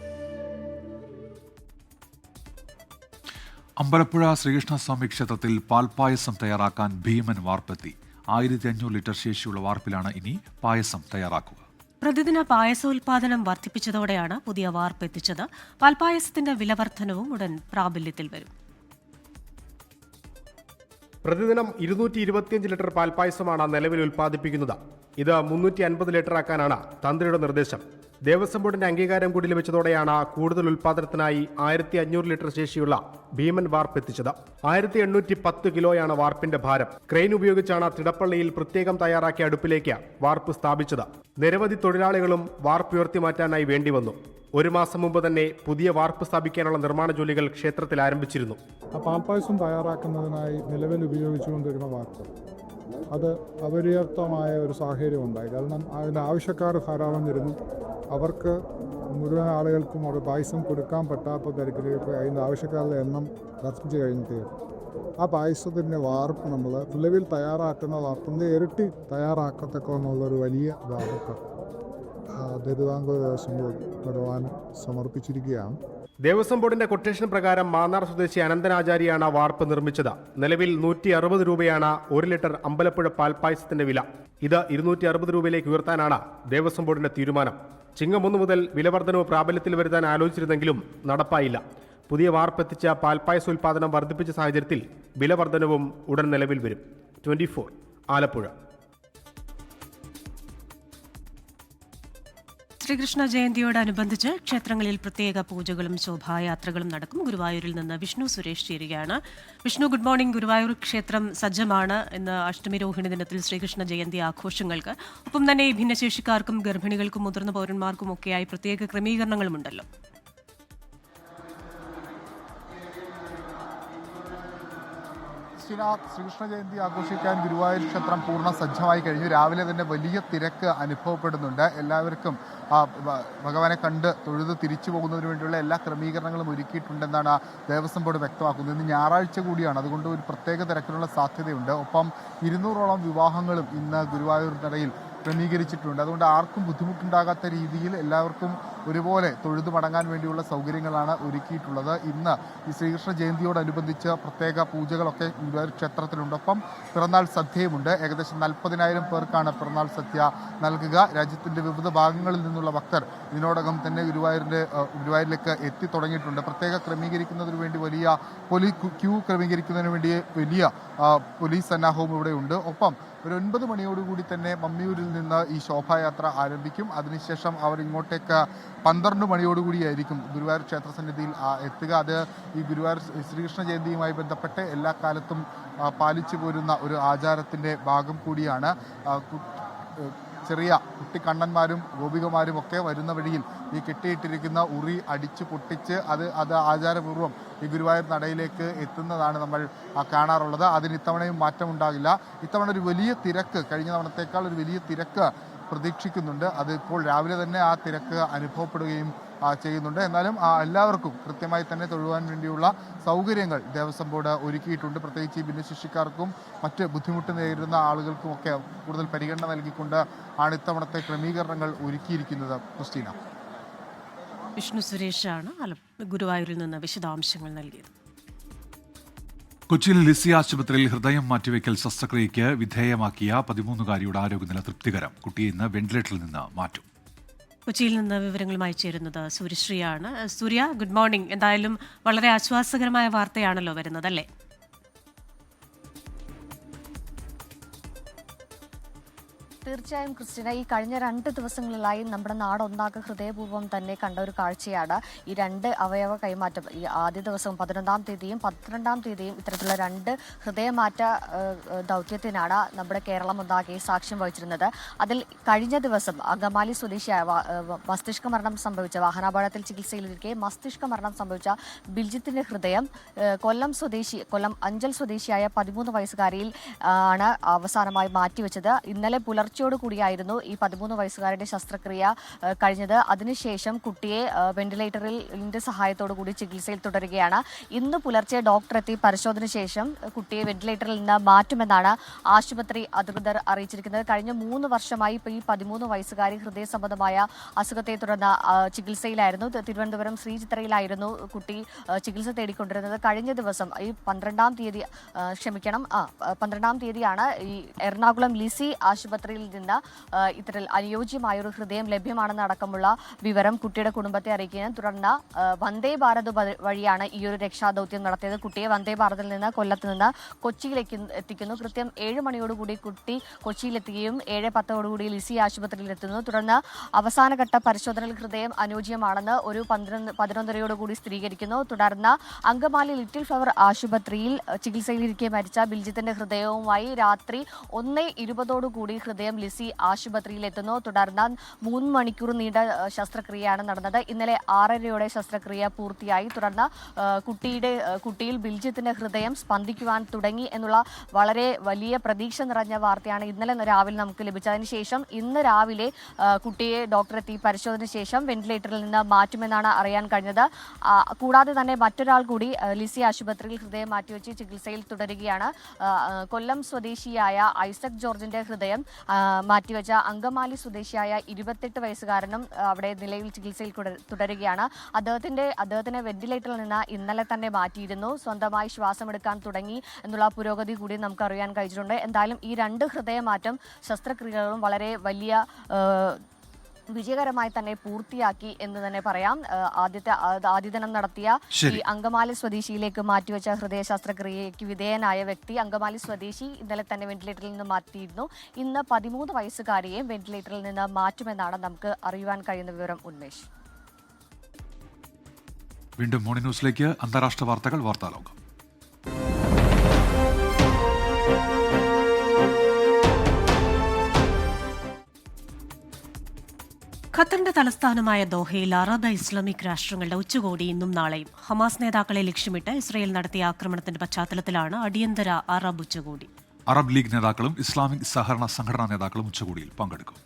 അമ്പലപ്പുഴ ശ്രീകൃഷ്ണസ്വാമി ക്ഷേത്രത്തിൽ പാൽപ്പായസം തയ്യാറാക്കാൻ ഭീമൻ വാർപ്പെത്തി. 1500 ലിറ്റർ ശേഷിയുള്ള വാർപ്പിലാണ് ഇനി പായസം തയ്യാറാക്കുക. പ്രതിദിന പായസോൽപാദനം വർദ്ധിപ്പിച്ചതോടെയാണ് പുതിയ വാർപ്പ് എത്തിച്ചത്. പാൽപ്പായസത്തിന്റെ വിലവർദ്ധനവും ഉടൻ പ്രാബല്യത്തിൽ വരും. പ്രതിദിനം 225 ലിറ്റർ പാൽപ്പായസമാണ് നിലവിൽ ഉൽപ്പാദിപ്പിക്കുന്നത്. ഇത് 350 ലിറ്റർ ആക്കാനാണ് തന്ത്രിയുടെ നിർദ്ദേശം. ദേവസ്വം ബോർഡിന്റെ അംഗീകാരം കൂടി ലഭിച്ചതോടെയാണ് കൂടുതൽ ഉൽപ്പാദനത്തിനായി 1500 ലിറ്റർ ശേഷിയുള്ള ഭീമൻ വാർപ്പ് എത്തിച്ചത്. 1810 കിലോയാണ് വാർപ്പിന്റെ ഭാരം. ക്രെയിൻ ഉപയോഗിച്ചാണ് തിടപ്പള്ളിയിൽ പ്രത്യേകം തയ്യാറാക്കിയ അടുപ്പിലേക്ക് വാർപ്പ് സ്ഥാപിച്ചത്. നിരവധി തൊഴിലാളികളും വാർപ്പ് ഉയർത്തി മാറ്റാനായി വേണ്ടിവന്നു. 1 മാസം മുമ്പ് തന്നെ പുതിയ വാർപ്പ് സ്ഥാപിക്കാനുള്ള നിർമ്മാണ ജോലികൾ ക്ഷേത്രത്തിൽ ആരംഭിച്ചിരുന്നു. പാൽപ്പായസം തയ്യാറാക്കുന്നതിനായി നിലവിൽ ഉപയോഗിച്ചുകൊണ്ടിരുന്ന വാർപ്പ് അത് അപര്യാപ്തമായ ഒരു സാഹചര്യം ഉണ്ടായി. കാരണം അതിൻ്റെ ആവശ്യക്കാർ ധാരാളം വരുന്നു. അവർക്ക് മുഴുവൻ ആളുകൾക്കും ഒരു പായസം കൊടുക്കാൻ പറ്റാത്ത തരത്തിലേക്ക് അതിൻ്റെ ആവശ്യക്കാരുടെ എണ്ണം വർദ്ധിച്ചു കഴിഞ്ഞിട്ടേ. ആ പായസത്തിൻ്റെ വാർപ്പ് നമ്മൾ നിലവിൽ തയ്യാറാക്കുന്ന വാർപ്പിൻ്റെ ഇരട്ടി തയ്യാറാക്കത്തക്കെന്നുള്ളൊരു വലിയ വാർപ്പ് തിരുവിതാംകൂർ ദേവസ്വം ബോർഡ് ഭഗവാൻ സമർപ്പിച്ചിരിക്കുകയാണ്. ദേവസ്വം ബോർഡിന്റെ കൊട്ടേഷൻ പ്രകാരം മാന്നാർ സ്വദേശി അനന്തനാചാരിയാണ് വാർപ്പ് നിർമ്മിച്ചത്. നിലവിൽ 160 രൂപയാണ് 1 ലിറ്റർ അമ്പലപ്പുഴ പാൽപ്പായസത്തിന്റെ വില. ഇത് 260 രൂപയിലേക്ക് ഉയർത്താനാണ് ദേവസ്വം ബോർഡിന്റെ തീരുമാനം. ചിങ്ങം 1 മുതൽ വിലവർദ്ധനവ് പ്രാബല്യത്തിൽ വരുത്താൻ ആലോചിച്ചിരുന്നെങ്കിലും നടപ്പായില്ല. പുതിയ വാർപ്പെത്തിച്ച പാൽപ്പായസ ഉൽപ്പാദനം വർദ്ധിപ്പിച്ച സാഹചര്യത്തിൽ വിലവർദ്ധനവും ഉടൻ നിലവിൽ വരും. 24 ആലപ്പുഴ. ശ്രീകൃഷ്ണ ജയന്തിയോടനുബന്ധിച്ച് ക്ഷേത്രങ്ങളിൽ പ്രത്യേക പൂജകളും ശോഭായാത്രകളും നടക്കും. ഗുരുവായൂരിൽ നിന്ന് വിഷ്ണു സുരേഷ് ചേരുകയാണ്. Vishnu, good morning. ഗുരുവായൂർ ക്ഷേത്രം സജ്ജമാണ് ഇന്ന് അഷ്ടമി രോഹിണി ദിനത്തിൽ ശ്രീകൃഷ്ണ ജയന്തി ആഘോഷങ്ങൾക്ക്. ഒപ്പം തന്നെ ഭിന്നശേഷിക്കാർക്കും ഗർഭിണികൾക്കും മുതിർന്ന പൗരന്മാർക്കും ഒക്കെയായി പ്രത്യേക ക്രമീകരണങ്ങളുമുണ്ടല്ലോ. ക്രിസ്റ്റീന, ശ്രീകൃഷ്ണ ജയന്തി ആഘോഷിക്കാൻ ഗുരുവായൂർ ക്ഷേത്രം പൂർണ്ണ സജ്ജമായി കഴിഞ്ഞു. രാവിലെ തന്നെ വലിയ തിരക്ക് അനുഭവപ്പെടുന്നുണ്ട്. എല്ലാവർക്കും ഭഗവാനെ കണ്ട് തൊഴുത് തിരിച്ചു പോകുന്നതിന് വേണ്ടിയുള്ള എല്ലാ ക്രമീകരണങ്ങളും ഒരുക്കിയിട്ടുണ്ടെന്നാണ് ദേവസ്വം ബോർഡ് വ്യക്തമാക്കുന്നത്. ഇന്ന് ഞായറാഴ്ച കൂടിയാണ്, അതുകൊണ്ട് ഒരു പ്രത്യേക തിരക്കിനുള്ള സാധ്യതയുണ്ട്. ഒപ്പം 200ഓളം വിവാഹങ്ങളും ഇന്ന് ഗുരുവായൂർ നടയിൽ ക്രമീകരിച്ചിട്ടുണ്ട്. അതുകൊണ്ട് ആർക്കും ബുദ്ധിമുട്ടുണ്ടാകാത്ത രീതിയിൽ എല്ലാവർക്കും ഒരുപോലെ തൊഴുതു മടങ്ങാൻ വേണ്ടിയുള്ള സൗകര്യങ്ങളാണ് ഒരുക്കിയിട്ടുള്ളത്. ഇന്ന് ഈ ശ്രീകൃഷ്ണ ജയന്തിയോടനുബന്ധിച്ച് പ്രത്യേക പൂജകളൊക്കെ ഗുരുവായൂർ ക്ഷേത്രത്തിലുണ്ട്. ഒപ്പം പിറന്നാൾ സദ്യയുമുണ്ട്. ഏകദേശം 40,000 പേർക്കാണ് പിറന്നാൾ സദ്യ നൽകുക. രാജ്യത്തിൻ്റെ വിവിധ ഭാഗങ്ങളിൽ നിന്നുള്ള ഭക്തർ ഇതിനോടകം തന്നെ ഗുരുവായൂരിലേക്ക് എത്തി തുടങ്ങിയിട്ടുണ്ട്. പ്രത്യേക ക്രമീകരിക്കുന്നതിന് വേണ്ടി വലിയ ക്യൂ ക്രമീകരിക്കുന്നതിന് വേണ്ടി വലിയ പോലീസ് സന്നാഹവും ഇവിടെയുണ്ട്. ഒപ്പം ഒരു 9 മണിയോടുകൂടി തന്നെ മമ്മിയൂരിൽ നിന്ന് ഈ ശോഭായാത്ര ആരംഭിക്കും. അതിനുശേഷം അവർ ഇങ്ങോട്ടേക്ക് 12 മണിയോടുകൂടിയായിരിക്കും ഗുരുവായൂർ ക്ഷേത്രസന്നിധിയിൽ എത്തുക. അത് ഈ ഗുരുവായൂർ ശ്രീകൃഷ്ണ ജയന്തിയുമായി ബന്ധപ്പെട്ട് എല്ലാ കാലത്തും പാലിച്ചു പോരുന്ന ഒരു ആചാരത്തിൻ്റെ ഭാഗം കൂടിയാണ്. ചെറിയ കുട്ടിക്കണ്ണന്മാരും ഗോപികമാരും ഒക്കെ വരുന്ന വഴിയിൽ ഈ കെട്ടിയിട്ടിരിക്കുന്ന ഉറി അടിച്ച് പൊട്ടിച്ച് അത് ആചാരപൂർവ്വം ഈ ഗുരുവായൂർ നടയിലേക്ക് എത്തുന്നതാണ് നമ്മൾ കാണാറുള്ളത്. അതിന് ഇത്തവണയും മാറ്റമുണ്ടാകില്ല. ഇത്തവണ ഒരു വലിയ തിരക്ക്, കഴിഞ്ഞ തവണത്തേക്കാൾ ഒരു വലിയ തിരക്ക് പ്രതീക്ഷിക്കുന്നുണ്ട്. അതിപ്പോൾ രാവിലെ തന്നെ ആ തിരക്ക് അനുഭവപ്പെടുകയും ചെയ്യുന്നുണ്ട്. എന്നാലും എല്ലാവർക്കും കൃത്യമായി തന്നെ തൊഴുവാൻ വേണ്ടിയുള്ള സൗകര്യങ്ങൾ ദേവസ്വം ബോർഡ് ഒരുക്കിയിട്ടുണ്ട്. പ്രത്യേകിച്ച് ഈ ഭിന്നശേഷിക്കാർക്കും മറ്റ് ബുദ്ധിമുട്ട് നേരിടുന്ന ആളുകൾക്കുമൊക്കെ കൂടുതൽ പരിഗണന നൽകിക്കൊണ്ട് ആണ് ഇത്തവണത്തെ ക്രമീകരണങ്ങൾ ഒരുക്കിയിരിക്കുന്നത്. ക്രിസ്റ്റീന. വിഷ്ണു സുരേഷാണ് ഗുരുവായൂരിൽ നിന്ന് വിശദാംശങ്ങൾ നൽകിയത്. കൊച്ചിയിൽ ലിസി ആശുപത്രിയിൽ ഹൃദയം മാറ്റിവെക്കൽ ശസ്ത്രക്രിയയ്ക്ക് വിധേയമാക്കിയ 13-കാരിയുടെ ആരോഗ്യനില തൃപ്തികരം. കുട്ടിയെ ഇന്ന് വെന്റിലേറ്ററിൽ നിന്ന് മാറ്റും. കൊച്ചിയിൽ നിന്ന് വിവരങ്ങളുമായി ചേരുന്നത് സൂര്യശ്രീയാണ്. സൂര്യ, ഗുഡ് മോർണിംഗ്. എന്തായാലും വളരെ ആശ്വാസകരമായ വാർത്തയാണല്ലോ വരുന്നത്, അല്ലേ? തീർച്ചയായും ക്രിസ്റ്റീന, ഈ കഴിഞ്ഞ 2 ദിവസങ്ങളിലായി നമ്മുടെ നാടൊന്നാകെ ഹൃദയപൂർവ്വം തന്നെ കണ്ട ഒരു കാഴ്ചയാണ് ഈ 2 അവയവ കൈമാറ്റം. ഈ ആദ്യ ദിവസവും 11-ാം തീയതിയും 12-ാം തീയതിയും ഇത്തരത്തിലുള്ള 2 ഹൃദയമാറ്റ ദൗത്യത്തിനാണ് നമ്മുടെ കേരളം ഒന്നാകെ സാക്ഷ്യം വഹിച്ചിരുന്നത്. അതിൽ കഴിഞ്ഞ ദിവസം അങ്കമാലി സ്വദേശിയായ മസ്തിഷ്ക മരണം സംഭവിച്ച, വാഹനാപകടത്തിൽ ചികിത്സയിലിരിക്കെ മസ്തിഷ്ക മരണം സംഭവിച്ച ബിൽജിത്തിന്റെ ഹൃദയം കൊല്ലം അഞ്ചൽ സ്വദേശിയായ 13 വയസ്സുകാരിയിൽ ആണ് അവസാനമായി മാറ്റിവെച്ചത്. ഇന്നലെ കൂടിയായിരുന്നു ഈ 13 വയസ്സുകാരുടെ ശസ്ത്രക്രിയ കഴിഞ്ഞത്. അതിനുശേഷം കുട്ടിയെ വെന്റിലേറ്ററിന്റെ സഹായത്തോടു കൂടി ചികിത്സയിൽ തുടരുകയാണ്. ഇന്ന് പുലർച്ചെ ഡോക്ടർ എത്തി പരിശോധന ശേഷം കുട്ടിയെ വെന്റിലേറ്ററിൽ നിന്ന് മാറ്റുമെന്നാണ് ആശുപത്രി അധികൃതർ അറിയിച്ചിരിക്കുന്നത്. കഴിഞ്ഞ 3 വർഷമായി ഇപ്പോൾ ഈ 13 വയസ്സുകാരി ഹൃദയ സംബന്ധമായ അസുഖത്തെ തുടർന്ന് ചികിത്സയിലായിരുന്നു. തിരുവനന്തപുരം ശ്രീചിത്രയിലായിരുന്നു കുട്ടി ചികിത്സ തേടിക്കൊണ്ടിരുന്നത്. കഴിഞ്ഞ ദിവസം ഈ 12-ാം തീയതിയാണ് ഈ എറണാകുളം ലിസി ആശുപത്രിയിൽ നിന്ന് ഇത്തരത്തിൽ അനുയോജ്യമായൊരു ഹൃദയം ലഭ്യമാണെന്ന് അടക്കമുള്ള വിവരം കുട്ടിയുടെ കുടുംബത്തെ അറിയിക്കുകയും തുടർന്ന് വന്ദേ ഭാരത് വഴിയാണ് ഈ ഒരു രക്ഷാദൗത്യം നടത്തിയത്. കുട്ടിയെ വന്ദേ ഭാരതിൽ നിന്ന് കൊല്ലത്ത് നിന്ന് കൊച്ചിയിലേക്ക് എത്തിക്കുന്നു. കൃത്യം 7 മണിയോടുകൂടി കുട്ടി കൊച്ചിയിലെത്തുകയും 7:10 ലിസി ആശുപത്രിയിൽ എത്തുന്നു. തുടർന്ന് അവസാനഘട്ട പരിശോധനയിൽ ഹൃദയം അനുയോജ്യമാണെന്ന് ഒരു 11:30 സ്ഥിരീകരിക്കുന്നു. തുടർന്ന് അങ്കമാലി ലിറ്റിൽ ഫ്ലവർ ആശുപത്രിയിൽ ചികിത്സയിലിരിക്കെ മരിച്ച ബിൽജിത്തിന്റെ ഹൃദയവുമായി രാത്രി 1:20 ഹൃദയം ലിസി ആശുപത്രിയിൽ എത്തുന്നു. തുടർന്ന് 3 മണിക്കൂർ നീണ്ട ശസ്ത്രക്രിയയാണ് നടന്നത്. ഇന്നലെ 6:30 ശസ്ത്രക്രിയ പൂർത്തിയായി. തുടർന്ന് കുട്ടിയിൽ ബിൽജിത്തിന്റെ ഹൃദയം സ്പന്ദിക്കുവാൻ തുടങ്ങി എന്നുള്ള വളരെ വലിയ പ്രതീക്ഷ നിറഞ്ഞ വാർത്തയാണ് ഇന്നലെ രാവിലെ നമുക്ക് ലഭിച്ചതിന് ശേഷം ഇന്ന് രാവിലെ കുട്ടിയെ ഡോക്ടറെത്തി പരിശോധന ശേഷം വെന്റിലേറ്ററിൽ നിന്ന് മാറ്റുമെന്നാണ് അറിയാൻ കഴിഞ്ഞത്. കൂടാതെ തന്നെ മറ്റൊരാൾ കൂടി ലിസി ആശുപത്രിയിൽ ഹൃദയം മാറ്റിവെച്ച് ചികിത്സയിൽ തുടരുകയാണ്. കൊല്ലം സ്വദേശിയായ ഐസക് ജോർജിന്റെ ഹൃദയം മാറ്റിവെച്ച അങ്കമാലി സ്വദേശിയായ 28 വയസ്സുകാരനും അവിടെ നിലയിൽ ചികിത്സയിൽ തുടരുകയാണ്. അദ്ദേഹത്തിന് വെന്റിലേറ്ററിൽ നിന്ന് ഇന്നലെ തന്നെ മാറ്റിയിരുന്നു. സ്വന്തമായി ശ്വാസമെടുക്കാൻ തുടങ്ങി എന്നുള്ള പുരോഗതി കൂടി നമുക്ക് അറിയാൻ കഴിഞ്ഞിട്ടുണ്ട്. എന്തായാലും ഈ 2 ഹൃദയമാറ്റം ശസ്ത്രക്രിയകളും വളരെ വലിയ വിജയകരമായി തന്നെ പൂർത്തിയാക്കി എന്ന് തന്നെ പറയാം. ആദ്യ ദിനം നടത്തിയ ഈ അങ്കമാലി സ്വദേശിയിലേക്ക് മാറ്റിവെച്ച ഹൃദയ ശസ്ത്രക്രിയയ്ക്ക് വിധേയനായ വ്യക്തി അങ്കമാലി സ്വദേശി ഇന്നലെ തന്നെ വെന്റിലേറ്ററിൽ നിന്ന് മാറ്റിയിരുന്നു. ഇന്ന് 13 വയസ്സുകാരിയെയും വെന്റിലേറ്ററിൽ നിന്ന് മാറ്റുമെന്നാണ് നമുക്ക് അറിയുവാൻ കഴിയുന്ന വിവരം. ഉന്മേഷ്. വീണ്ടും മോർണിംഗ് ന്യൂസിലേക്ക് അന്താരാഷ്ട്ര വാർത്തകൾ. വാർത്താലോകം. ഖത്തർ ഖത്തറിന്റെ തലസ്ഥാനമായ ദോഹയിൽ അറബ് ഇസ്ലാമിക് രാഷ്ട്രങ്ങളുടെ ഉച്ചകോടി ഇന്നും നാളെയും. ഹമാസ് നേതാക്കളെ ലക്ഷ്യമിട്ട് ഇസ്രയേൽ നടത്തിയ ആക്രമണത്തിന്റെ പശ്ചാത്തലത്തിലാണ് അടിയന്തര അറബ് ഉച്ചകോടി. അറബ് ലീഗ് നേതാക്കളും ഇസ്ലാമിക് സഹകരണ സംഘടനാ നേതാക്കളും ഉച്ചകോടിയിൽ പങ്കെടുക്കും.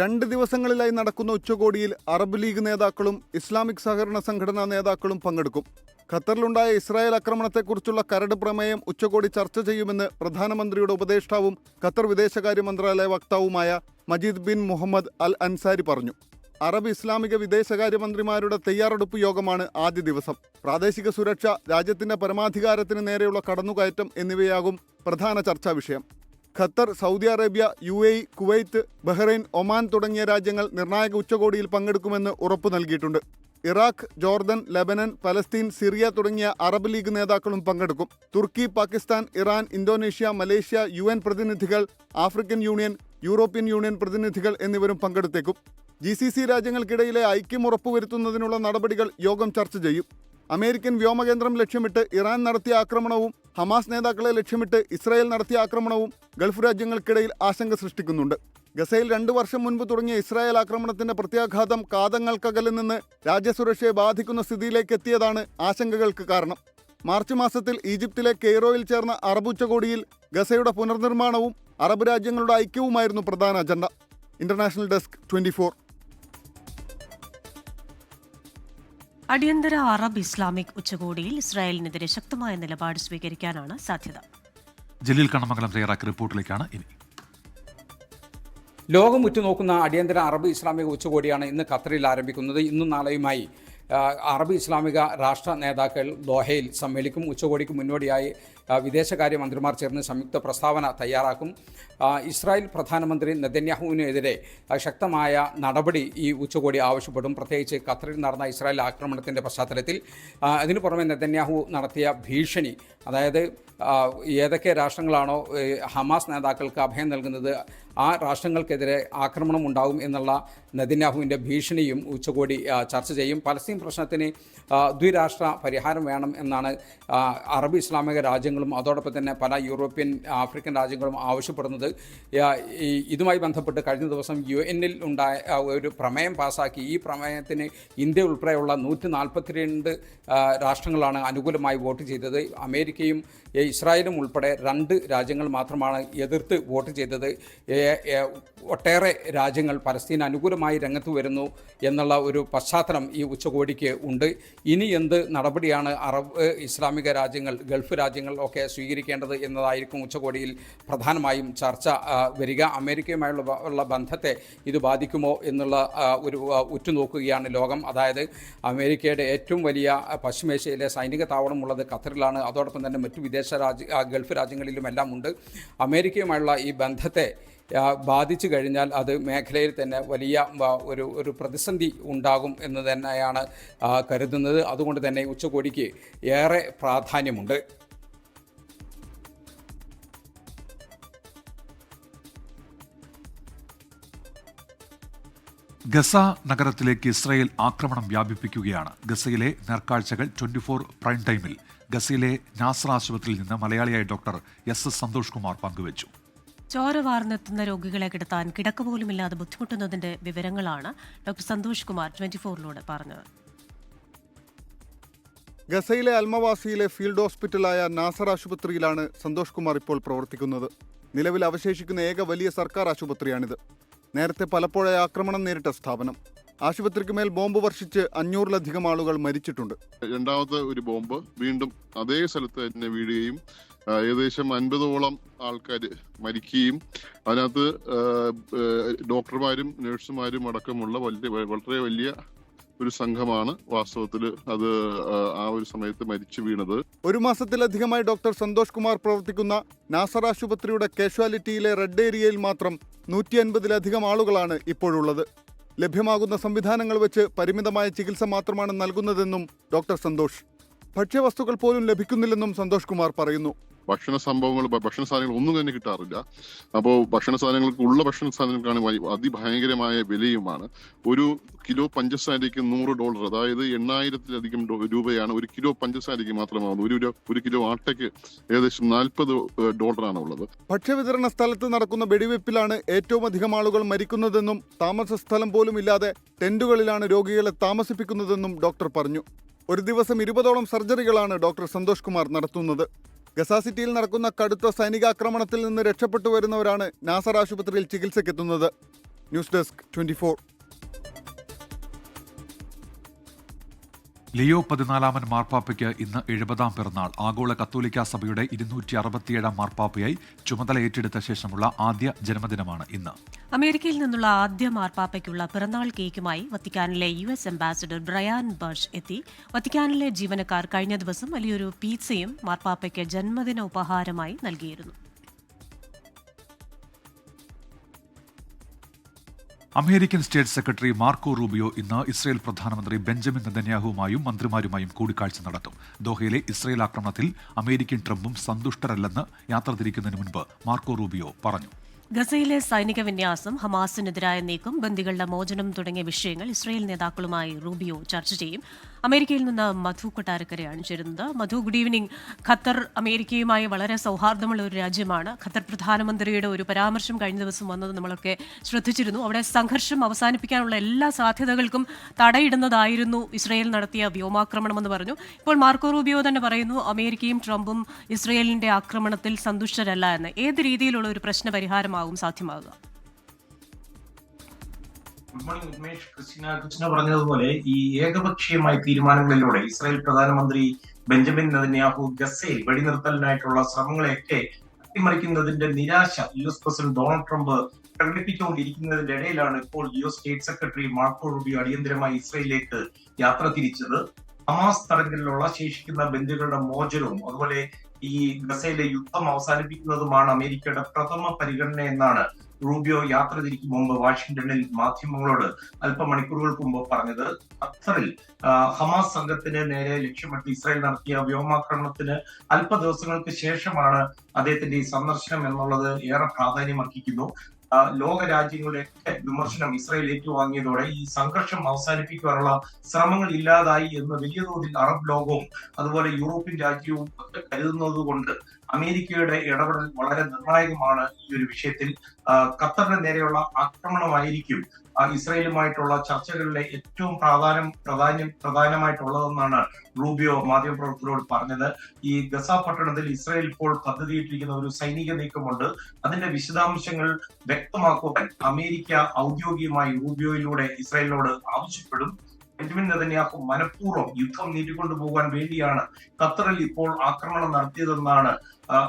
2 ദിവസങ്ങളിലായി നടക്കുന്ന ഉച്ചകോടിയിൽ അറബ് ലീഗ് നേതാക്കളും ഇസ്ലാമിക് സഹകരണ സംഘടനാ നേതാക്കളും പങ്കെടുക്കും. ഖത്തറിലുണ്ടായ ഇസ്രായേൽ ആക്രമണത്തെക്കുറിച്ചുള്ള കരട് പ്രമേയം ഉച്ചകോടി ചർച്ച ചെയ്യുമെന്ന് പ്രധാനമന്ത്രിയുടെ ഉപദേഷ്ടാവും ഖത്തർ വിദേശകാര്യ മന്ത്രാലയ വക്താവുമായ മജീദ് ബിൻ മുഹമ്മദ് അൽ അൻസാരി പറഞ്ഞു. അറബ് ഇസ്ലാമിക വിദേശകാര്യമന്ത്രിമാരുടെ തയ്യാറെടുപ്പ് യോഗമാണ് ആദ്യ ദിവസം. പ്രാദേശിക സുരക്ഷ, രാജ്യത്തിന്റെ പരമാധികാരത്തിന് നേരെയുള്ള കടന്നുകയറ്റം എന്നിവയാകും പ്രധാന ചർച്ചാ വിഷയം. Qatar, Saudi Arabia, UAE, Kuwait, Bahrain, Oman തുടങ്ങിയ രാജ്യങ്ങൾ നിർണായക ഉച്ചകോടിയിൽ പങ്കെടുക്കുമെന്ന് ഉറപ്പു നൽകിയിട്ടുണ്ട്. Iraq, Jordan, Lebanon, Palestine, Syria തുടങ്ങിയ അറബ് ലീഗ് നേതാക്കളും പങ്കെടുക്കും. Turkey, Pakistan, Iran, Indonesia, Malaysia, UN പ്രതിനിധികൾ, ആഫ്രിക്കൻ യൂണിയൻ, യൂറോപ്യൻ യൂണിയൻ പ്രതിനിധികൾ എന്നിവരും പങ്കെടുത്തേക്കും. GCC രാജ്യങ്ങൾക്കിടയിലെ ഐക്യം ഉറപ്പുവരുത്തുന്നതിനുള്ള നടപടികൾ യോഗം ചർച്ച ചെയ്യും. അമേരിക്കൻ വ്യോമകേന്ദ്രം ലക്ഷ്യമിട്ട് ഇറാൻ നടത്തിയ ആക്രമണവും ഹമാസ് നേതാക്കളെ ലക്ഷ്യമിട്ട് ഇസ്രായേൽ നടത്തിയ ആക്രമണവും ഗൾഫ് രാജ്യങ്ങൾക്കിടയിൽ ആശങ്ക സൃഷ്ടിക്കുന്നുണ്ട്. ഗസയിൽ 2 വർഷം മുൻപ് തുടങ്ങിയ ഇസ്രായേൽ ആക്രമണത്തിന്റെ പ്രത്യാഘാതം കാതങ്ങൾക്കകലിൽ നിന്ന് രാജ്യസുരക്ഷയെ ബാധിക്കുന്ന സ്ഥിതിയിലേക്ക് എത്തിയതാണ് ആശങ്കകൾക്ക് കാരണം. മാർച്ച് മാസത്തിൽ ഈജിപ്തിലെ കെയ്റോയിൽ ചേർന്ന അറബ് ഉച്ചകോടിയിൽ ഗസയുടെ പുനർനിർമ്മാണവും അറബ് രാജ്യങ്ങളുടെ ഐക്യവുമായിരുന്നു പ്രധാന അജണ്ട. International desk 24. അടിയന്തര അറബ് ഇസ്ലാമിക് ഉച്ചകോടിയിൽ ഇസ്രായേലിനെതിരെ ശക്തമായ നിലപാട് സ്വീകരിക്കാനാണ് സാധ്യത. ജലീൽ കണ്ണമംഗലം തയ്യാറാക്കിയ റിപ്പോർട്ടിലേക്കാണ് ഇനി. ലോകം ഉറ്റുനോക്കുന്ന അടിയന്തര അറബ് ഇസ്ലാമിക ഉച്ചകോടിയാണ് ഇന്ന് ഖത്തറിൽ ആരംഭിക്കുന്നത്. ഇന്നും നാളെയുമായി അറബ് ഇസ്ലാമിക രാഷ്ട്ര നേതാക്കൾ ദോഹയിൽ സമ്മേളിക്കും. ഉച്ചകോടിക്ക് മുന്നോടിയായി വിദേശകാര്യ മന്ത്രിമാർ ചേർന്ന് സംയുക്ത പ്രസ്താവന തയ്യാറാക്കും. ഇസ്രായേൽ പ്രധാനമന്ത്രി നെതന്യാഹുവിനെതിരെ ശക്തമായ നടപടി ഈ ഉച്ചകോടി ആവശ്യപ്പെടും. പ്രത്യേകിച്ച് ഖത്തറിൽ നടന്ന ഇസ്രായേൽ ആക്രമണത്തിൻ്റെ പശ്ചാത്തലത്തിൽ. അതിനു പുറമെ നെതന്യാഹു നടത്തിയ ഭീഷണി, അതായത് ഏതൊക്കെ രാഷ്ട്രങ്ങളാണോ ഹമാസ് നേതാക്കൾക്ക് അഭയം നൽകുന്നത് ആ രാഷ്ട്രങ്ങൾക്കെതിരെ ആക്രമണം ഉണ്ടാകും എന്നുള്ള നെതന്യാഹുവിൻ്റെ ഭീഷണിയും ഉച്ചകോടി ചർച്ച ചെയ്യും. പലസ്തീൻ പ്രശ്നത്തിന് ദ്വിരാഷ്ട്ര പരിഹാരം വേണം എന്നാണ് അറബ് ഇസ്ലാമിക രാജ്യങ്ങളും അതോടൊപ്പം തന്നെ പല യൂറോപ്യൻ, ആഫ്രിക്കൻ രാജ്യങ്ങളും ആവശ്യപ്പെടുന്നത്. ഇതുമായി ബന്ധപ്പെട്ട് കഴിഞ്ഞ ദിവസം UN-ൽ ഉണ്ടായ ഒരു പ്രമേയം പാസാക്കി. ഈ പ്രമേയത്തിന് ഇന്ത്യ ഉൾപ്പെടെയുള്ള 142 രാഷ്ട്രങ്ങളാണ് അനുകൂലമായി വോട്ട് ചെയ്തത്. അമേരിക്കയും ഇസ്രായേലും ഉൾപ്പെടെ 2 രാജ്യങ്ങൾ മാത്രമാണ് എതിർത്ത് വോട്ട് ചെയ്തത്. ഒട്ടേറെ രാജ്യങ്ങൾ പലസ്തീന് അനുകൂലമായി രംഗത്ത് വരുന്നു എന്നുള്ള ഒരു പശ്ചാത്തലം ഈ ഉച്ചകോടിക്ക് ഉണ്ട്. ഇനി എന്ത് നടപടിയാണ് അറബ് ഇസ്ലാമിക രാജ്യങ്ങൾ, ഗൾഫ് രാജ്യങ്ങൾ ഒക്കെ സ്വീകരിക്കേണ്ടത് എന്നതായിരിക്കും ഉച്ചകോടിയിൽ പ്രധാനമായും ചർച്ച വരിക. അമേരിക്കയുമായുള്ള ബന്ധത്തെ ഇത് ബാധിക്കുമോ എന്നുള്ള ഒരു ഉറ്റുനോക്കുകയാണ് ലോകം. അതായത് അമേരിക്കയുടെ ഏറ്റവും വലിയ പശ്ചിമേഷ്യയിലെ സൈനിക താവളമുള്ളത് ഖത്തറിലാണ്. അതോടൊപ്പം തന്നെ മറ്റു ഗൾഫ് രാജ്യങ്ങളിലുമെല്ലാം ഉണ്ട്. അമേരിക്കയുമായുള്ള ഈ ബന്ധത്തെ ബാധിച്ചു കഴിഞ്ഞാൽ അത് മേഖലയിൽ തന്നെ വലിയ ഒരു പ്രതിസന്ധി ഉണ്ടാകും എന്ന് തന്നെയാണ് കരുതുന്നത്. അതുകൊണ്ട് തന്നെ ഉച്ചകോടിക്ക് ഏറെ പ്രാധാന്യമുണ്ട്. ഗസ നഗരത്തിലേക്ക് ഇസ്രായേൽ ആക്രമണം വ്യാപിപ്പിക്കുകയാണ്. ഗസയിലെ നേർക്കാഴ്ചകൾ 24 പ്രൈം ടൈമിൽ ഗസയിലെ നാസർ ആശുപത്രിയിൽ നിന്ന് മലയാളിയായ ഡോക്ടർ SS സന്തോഷ് കുമാർ പങ്കുവച്ചു. ചോര വാർന്നെത്തുന്ന രോഗികളെ കിടത്താൻ കിടക്ക പോലുമില്ലാതെ ബുദ്ധിമുട്ടുന്നതിന്റെ വിവരങ്ങളാണ് ഡോക്ടർ സന്തോഷ് കുമാർ 24-ലൂടെ പറഞ്ഞത്. ഗസയിലെ അൽമവാസിയിലെ ഫീൽഡ് ഹോസ്പിറ്റലായ നാസർ ആശുപത്രിയിലാണ് സന്തോഷ് കുമാർ ഇപ്പോൾ പ്രവർത്തിക്കുന്നത്. നിലവിൽ അവശേഷിക്കുന്ന ഏക വലിയ സർക്കാർ ആശുപത്രിയാണിത്. നേരത്തെ പലപ്പോഴായി ആക്രമണം നേരിട്ട സ്ഥാപനം. ആശുപത്രിക്ക് മേൽ ബോംബ് വർഷിച്ച് 500-ലധികം ആളുകൾ മരിച്ചിട്ടുണ്ട്. രണ്ടാമത്തെ ഒരു ബോംബ് വീണ്ടും അതേ സ്ഥലത്ത് തന്നെ വീഴുകയും ഏകദേശം 50ഓളം ആൾക്കാർ മരിക്കുകയും അതിനകത്ത് ഡോക്ടർമാരും നഴ്സുമാരും അടക്കമുള്ള വളരെ വലിയ ഒരു സംഘമാണ് വാസ്തവത്തിൽ അത് ആ ഒരു സമയത്ത് മരിച്ചു വീണത്. 1 മാസത്തിലധികമായി ഡോക്ടർ സന്തോഷ് കുമാർ പ്രവർത്തിക്കുന്ന നാസർ ആശുപത്രിയുടെ കാഷ്വാലിറ്റിയിലെ റെഡ് ഏരിയയിൽ മാത്രം 150-ലധികം ആളുകളാണ് ഇപ്പോഴുള്ളത്. ലഭ്യമാകുന്ന സംവിധാനങ്ങൾ വെച്ച് പരിമിതമായ ചികിത്സ മാത്രമാണ് നൽകുന്നതെന്നും ഡോക്ടർ സന്തോഷ്. ഭക്ഷ്യവസ്തുക്കൾ പോലും ലഭിക്കുന്നില്ലെന്നും സന്തോഷ് കുമാർ പറയുന്നു. ഭക്ഷണ സാധനങ്ങൾ ഒന്നും തന്നെ കിട്ടാറില്ല. അപ്പോൾ ഭക്ഷണ സാധനങ്ങൾക്കാണ് അതിഭയങ്കരമായ വിലയുമാണ്. ഒരു കിലോ പഞ്ചസാരയ്ക്ക് $100, അതായത് 8,000-ലധികം രൂപയാണ് ഒരു കിലോ പഞ്ചസാരയ്ക്ക് മാത്രമാവുന്നത്. ഒരു കിലോ ആട്ടയ്ക്ക് ഏകദേശം $40 ഉള്ളത്. ഭക്ഷ്യവിതരണ സ്ഥലത്ത് നടക്കുന്ന വെടിവെപ്പിലാണ് ഏറ്റവും അധികം ആളുകൾ മരിക്കുന്നതെന്നും താമസ സ്ഥലം പോലും ഇല്ലാതെ ടെന്റുകളിലാണ് രോഗികളെ താമസിപ്പിക്കുന്നതെന്നും ഡോക്ടർ പറഞ്ഞു. ഒരു ദിവസം 20ഓളം സർജറികളാണ് ഡോക്ടർ സന്തോഷ് കുമാർ നടത്തുന്നത്. ഗസ സിറ്റിയിൽ നടക്കുന്ന കടുത്ത സൈനികാക്രമണത്തിൽ നിന്ന് രക്ഷപ്പെട്ടു വരുന്നവരാണ് നാസർ ആശുപത്രിയിൽ ചികിത്സയ്ക്കെത്തുന്നത്. News desk 24. ലിയോ 14 മാർപ്പാപ്പയ്ക്ക് ഇന്ന് 70ാം പിറന്നാൾ. ആഗോള കത്തോലിക്ക സഭയുടെ 267ാം മാർപ്പാപ്പയായി ചുമതല ഏറ്റെടുത്ത ശേഷമുള്ള ആദ്യ ജന്മദിനമാണ് ഇന്ന്. അമേരിക്കയിൽ നിന്നുള്ള ആദ്യ മാർപ്പാപ്പയ്ക്കുള്ള പിറന്നാൾ കേക്കുമായി വത്തിക്കാനിലെ US അംബാസിഡർ ബ്രയാൻ ബർഷ് എത്തി. വത്തിക്കാനിലെ ജീവനക്കാർ കഴിഞ്ഞ ദിവസം വലിയൊരു പിസ്സയും മാർപ്പാപ്പയ്ക്ക് ജന്മദിന ഉപഹാരമായി നൽകിയിരുന്നു. American state secretary Marco Rubio ഇന്ന് ഇസ്രയേൽ പ്രധാനമന്ത്രി ബെഞ്ചമിൻ നെതന്യാഹുവുമായും മന്ത്രിമാരുമായും കൂടിക്കാഴ്ച നടത്തും. ദോഹയിലെ ഇസ്രയേൽ ആക്രമണത്തിൽ അമേരിക്കൻ ട്രംപും സന്തുഷ്ടരല്ലെന്ന് യാത്ര തിരിക്കുന്നതിന് മുൻപ് മാർക്കോ റൂബിയോ പറഞ്ഞു. ഗസയിലെ സൈനിക വിന്യാസം, ഹമാസിനെതിരായ നീക്കം, ബന്ദികളുടെ മോചനം തുടങ്ങിയ വിഷയങ്ങൾ ഇസ്രയേൽ നേതാക്കളുമായി റൂബിയോ ചർച്ച ചെയ്യും. അമേരിക്കയിൽ നിന്ന് മധു കൊട്ടാരക്കരയാണ് ചേരുന്നത്. മധു, ഗുഡ് ഈവനിംഗ്. ഖത്തർ അമേരിക്കയുമായി വളരെ സൗഹാർദ്ദമുള്ള ഒരു രാജ്യമാണ്. ഖത്തർ പ്രധാനമന്ത്രിയുടെ ഒരു പരാമർശം കഴിഞ്ഞ ദിവസം വന്നത് നമ്മളൊക്കെ ശ്രദ്ധിച്ചിരുന്നു. അവിടെ സംഘർഷം അവസാനിപ്പിക്കാനുള്ള എല്ലാ സാധ്യതകൾക്കും തടയിടുന്നതായിരുന്നു ഇസ്രയേൽ നടത്തിയ വ്യോമാക്രമണമെന്ന് പറഞ്ഞു. ഇപ്പോൾ മാർക്കോ റൂബിയോ തന്നെ പറയുന്നു അമേരിക്കയും ട്രംപും ഇസ്രയേലിന്റെ ആക്രമണത്തിൽ സന്തുഷ്ടരല്ല എന്ന്. ഏത് രീതിയിലുള്ള ഒരു പ്രശ്ന പരിഹാരമാകും സാധ്യമാകുക? Good morning Umesh. കൃഷ്ണ പറഞ്ഞതുപോലെ ഈ ഏകപക്ഷീയമായ തീരുമാനങ്ങളിലൂടെ ഇസ്രായേൽ പ്രധാനമന്ത്രി ബെഞ്ചമിൻ നെതന്യാഹു ഗസയിൽ വെടിനിർത്തലിനായിട്ടുള്ള ശ്രമങ്ങളെയൊക്കെ അട്ടിമറിക്കുന്നതിന്റെ നിരാശ US പ്രസിഡന്റ് ഡൊണാൾഡ് ട്രംപ് പ്രകടിപ്പിച്ചുകൊണ്ടിരിക്കുന്നതിന്റെ ഇടയിലാണ് ഇപ്പോൾ US state secretary Marco Rubio അടിയന്തരമായി ഇസ്രായേലിലേക്ക് യാത്ര തിരിച്ചത്. ഹമാസ് തടങ്കലിലുള്ള ശേഷിക്കുന്ന ബന്ദികളുടെ മോചനവും അതുപോലെ ഈ ഗസയിലെ യുദ്ധം അവസാനിപ്പിക്കുന്നതുമാണ് അമേരിക്കയുടെ പ്രഥമ പരിഗണന എന്നാണ് റൂബിയോ യാത്ര തിരിക്കും മുമ്പ് വാഷിംഗ്ടണിൽ മാധ്യമങ്ങളോട് അല്പമണിക്കൂറുകൾക്ക് മുമ്പ് പറഞ്ഞത്. ഖത്തറിൽ ഹമാസ് സംഘത്തിന് നേരെ ലക്ഷ്യമിട്ട് ഇസ്രായേൽ നടത്തിയ വ്യോമാക്രമണത്തിന് അല്പ ദിവസങ്ങൾക്ക് ശേഷമാണ് അദ്ദേഹത്തിന്റെ ഈ സന്ദർശനം എന്നുള്ളത് ഏറെ പ്രാധാന്യമർഹിക്കുന്നു. ലോക രാജ്യങ്ങളുടെയൊക്കെ വിമർശനം ഇസ്രായേൽ ഏറ്റുവാങ്ങിയതോടെ ഈ സംഘർഷം അവസാനിപ്പിക്കാനുള്ള ശ്രമങ്ങൾ ഇല്ലാതായി എന്ന് വലിയ തോതിൽ അറബ് ലോകവും അതുപോലെ യൂറോപ്യൻ രാജ്യവും ഒക്കെ കരുതുന്നത് കൊണ്ട് അമേരിക്കയുടെ ഇടപെടൽ വളരെ നിർണായകമാണ് ഈ ഒരു വിഷയത്തിൽ. ഖത്തറിന് നേരെയുള്ള ആക്രമണമായിരിക്കും ഇസ്രായേലുമായിട്ടുള്ള ചർച്ചകളിലെ ഏറ്റവും പ്രധാനമായിട്ടുള്ളതെന്നാണ് റൂബിയോ മാധ്യമപ്രവർത്തകരോട് പറഞ്ഞത്. ഈ ഗസ പട്ടണത്തിൽ ഇസ്രായേൽ ഇപ്പോൾ പദ്ധതിയിട്ടിരിക്കുന്ന ഒരു സൈനിക നീക്കമുണ്ട്. അതിന്റെ വിശദാംശങ്ങൾ വ്യക്തമാക്കുവാൻ അമേരിക്ക ഔദ്യോഗികമായി റൂബിയോയിലൂടെ ഇസ്രായേലിനോട് ആവശ്യപ്പെടും. ബെഞ്ചമിൻ നെതന്യാഹു മനഃപൂർവ്വം യുദ്ധം നീട്ടിക്കൊണ്ടുപോകാൻ വേണ്ടിയാണ് ഖത്തറിൽ ഇപ്പോൾ ആക്രമണം നടത്തിയതെന്നാണ്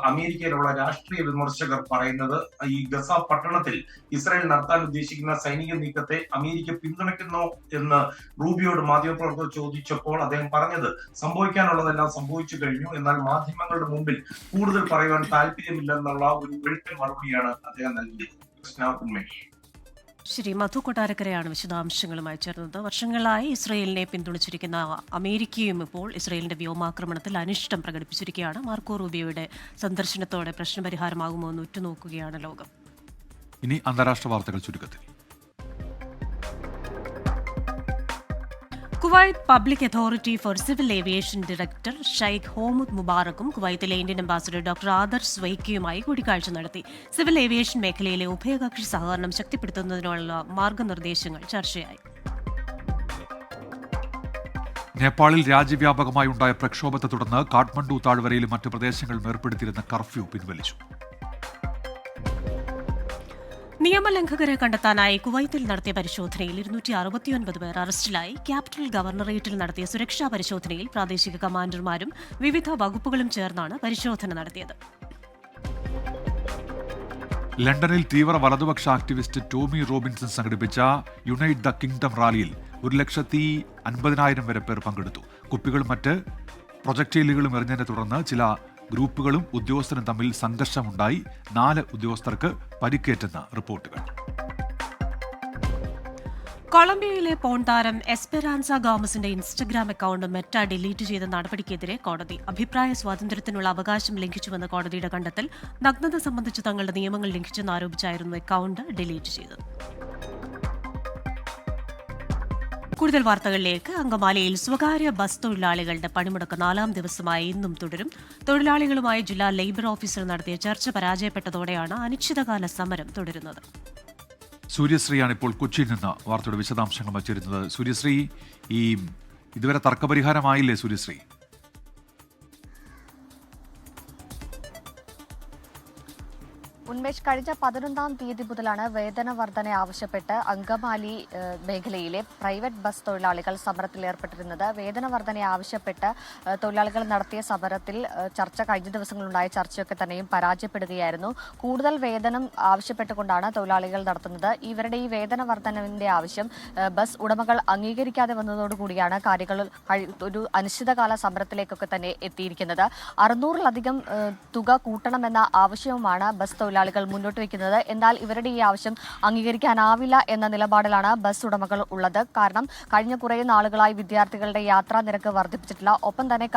അമേരിക്കയിലുള്ള രാഷ്ട്രീയ വിമർശകർ പറയുന്നത്. ഈ ഗസ പട്ടണത്തിൽ ഇസ്രായേൽ നടത്താൻ ഉദ്ദേശിക്കുന്ന സൈനിക നീക്കത്തെ അമേരിക്ക പിന്തുണയ്ക്കുന്നോ എന്ന് റൂബിയോട് മാധ്യമപ്രവർത്തകർ ചോദിച്ചപ്പോൾ അദ്ദേഹം പറഞ്ഞത് സംഭവിക്കാനുള്ളതെല്ലാം സംഭവിച്ചു കഴിഞ്ഞു, എന്നാൽ മാധ്യമങ്ങളുടെ മുമ്പിൽ കൂടുതൽ പറയുവാൻ താല്പര്യമില്ലെന്നുള്ള ഒരു വെളുത്ത മറുപടിയാണ് അദ്ദേഹം നൽകിയത്. ഉമേഷ്. ശരി, മധു കൊട്ടാരക്കരയാണ് വിശദാംശങ്ങളുമായി ചേർന്നത്. വർഷങ്ങളായി ഇസ്രയേലിനെ പിന്തുണച്ചിരിക്കുന്ന അമേരിക്കയും ഇപ്പോൾ ഇസ്രയേലിന്റെ വ്യോമാക്രമണത്തിൽ അനിഷ്ടം പ്രകടിപ്പിച്ചിരിക്കുകയാണ്. മാർക്കോ റൂബിയോയുടെ സന്ദർശനത്തോടെ പ്രശ്നപരിഹാരമാകുമോ എന്ന് ഉറ്റുനോക്കുകയാണ് ലോകം. ഇനി അന്താരാഷ്ട്ര വാർത്തകൾ ചുരുക്കത്തിൽ. Kuwait public authority for civil aviation director Sheikh Homoud മുബാറക്കും കുവൈത്തിലെ ഇന്ത്യൻ അംബാസിഡർ ഡോക്ടർ ആദർ സ്വൈക്കിയുമായി കൂടിക്കാഴ്ച നടത്തി. സിവിൽ ഏവിയേഷൻ മേഖലയിലെ ഉഭയകക്ഷി സഹകരണം ശക്തിപ്പെടുത്തുന്നതിനുള്ള മാർഗനിർദ്ദേശങ്ങൾ ചർച്ചയായി. നേപ്പാളിൽ രാജ്യവ്യാപകമായി ഉണ്ടായ പ്രക്ഷോഭത്തെ തുടർന്ന് കാഠ്മണ്ഡു താഴ്വരയിലും മറ്റ് പ്രദേശങ്ങളിലും ഏർപ്പെടുത്തിയിരുന്ന കർഫ്യൂ പിൻവലിച്ചു. നിയമലംഘകരെ കണ്ടെത്താനായി കുവൈത്തിൽ നടത്തിയ പരിശോധനയിൽ 269 പേർ അറസ്റ്റിലായി. ക്യാപിറ്റൽ ഗവർണറേറ്റിൽ നടത്തിയ സുരക്ഷാ പരിശോധനയിൽ പ്രാദേശിക കമാൻഡർമാരും വിവിധ വകുപ്പുകളും ചേർന്നാണ് പരിശോധന നടത്തിയത്. ലണ്ടനിൽ തീവ്ര വലതുപക്ഷ ആക്ടിവിസ്റ്റ് ടോമി റോബിൻസൺ സംഘടിപ്പിച്ച യുണൈറ്റ് ദ കിങ്ഡം റാലിയിൽ 1,50,000 വരെ പേർ പങ്കെടുത്തു. കുപ്പികളും മറ്റ് പ്രൊജക്ടൈലുകളും എറിഞ്ഞതിനെ തുടർന്ന് ചില ഗ്രൂപ്പുകളും ഉദ്യോഗസ്ഥരും തമ്മിൽ സംഘർഷമുണ്ടായി. 4 ഉദ്യോഗസ്ഥർക്ക് പരിക്കേറ്റെന്ന് റിപ്പോർട്ടുകൾ. കൊളംബിയയിലെ പോൺ താരം എസ്പെറാൻസ ഗോമസിന്റെ ഇൻസ്റ്റഗ്രാം അക്കൗണ്ട് മെറ്റ ഡിലീറ്റ് ചെയ്ത നടപടിക്കെതിരെ കോടതി അഭിപ്രായ സ്വാതന്ത്ര്യത്തിനുള്ള അവകാശം ലംഘിച്ചുവെന്ന് കോടതിയുടെ കണ്ടെത്തൽ. നഗ്നത സംബന്ധിച്ച് തങ്ങളുടെ നിയമങ്ങൾ ലംഘിച്ചെന്ന് ആരോപിച്ചായിരുന്നു അക്കൗണ്ട് ഡിലീറ്റ് ചെയ്തത്. കൂടുതൽ വാർത്തകളിലേക്ക്. അങ്കമാലിയിൽ സ്വകാര്യ ബസ് തൊഴിലാളികളുടെ പണിമുടക്ക് 4ാം ദിവസമായി ഇന്നും തുടരും. തൊഴിലാളികളുമായി ജില്ലാ ലേബർ ഓഫീസർ നടത്തിയ ചർച്ച പരാജയപ്പെട്ടതോടെയാണ് അനിശ്ചിതകാല സമരം തുടരുന്നത്. സൂര്യശ്രീയാണ് ഇപ്പോൾ കൊച്ചിയിൽ നിന്ന് വാർത്തയുടെ വിശദാംശങ്ങൾ വച്ചിരുന്നത്. സൂര്യശ്രീ, ഈ ഇതുവരെ തർക്കപരിഹാരമായില്ലേ സൂര്യശ്രീ? ഉന്മേഷ്, കഴിഞ്ഞ 11-ാം തീയതി മുതലാണ് വേതന വർധന ആവശ്യപ്പെട്ട് അങ്കമാലി മേഖലയിലെ പ്രൈവറ്റ് ബസ് തൊഴിലാളികൾ സമരത്തിൽ ഏർപ്പെട്ടിരുന്നത്. വേതന വർധന ആവശ്യപ്പെട്ട് തൊഴിലാളികൾ നടത്തിയ സമരത്തിൽ ചർച്ച കഴിഞ്ഞ ദിവസങ്ങളുണ്ടായ ചർച്ചയൊക്കെ തന്നെയും പരാജയപ്പെടുകയായിരുന്നു. കൂടുതൽ വേതനം ആവശ്യപ്പെട്ടുകൊണ്ടാണ് തൊഴിലാളികൾ നടത്തുന്നത്. ഇവരുടെ ഈ വേതന വർധനവിന്റെ ആവശ്യം ബസ് ഉടമകൾ അംഗീകരിക്കാതെ വന്നതോടുകൂടിയാണ് കാര്യങ്ങൾ ഒരു അനിശ്ചിതകാല സമരത്തിലേക്കൊക്കെ തന്നെ എത്തിയിരിക്കുന്നത്. 600-ലധികം തുക കൂട്ടണമെന്ന ആവശ്യവുമാണ് ബസ് തൊഴിലാളികൾ മുന്നോട്ട് വയ്ക്കുന്നത്. എന്നാൽ ഇവരുടെ ഈ ആവശ്യം അംഗീകരിക്കാനാവില്ല എന്ന നിലപാടിലാണ് ബസ് ഉടമകൾ ഉള്ളത്. കാരണം കഴിഞ്ഞ കുറേ നാളുകളായി വിദ്യാർത്ഥികളുടെ യാത്രാ നിരക്ക് വർദ്ധിപ്പിച്ചിട്ടില്ല. ഒപ്പം തന്നെ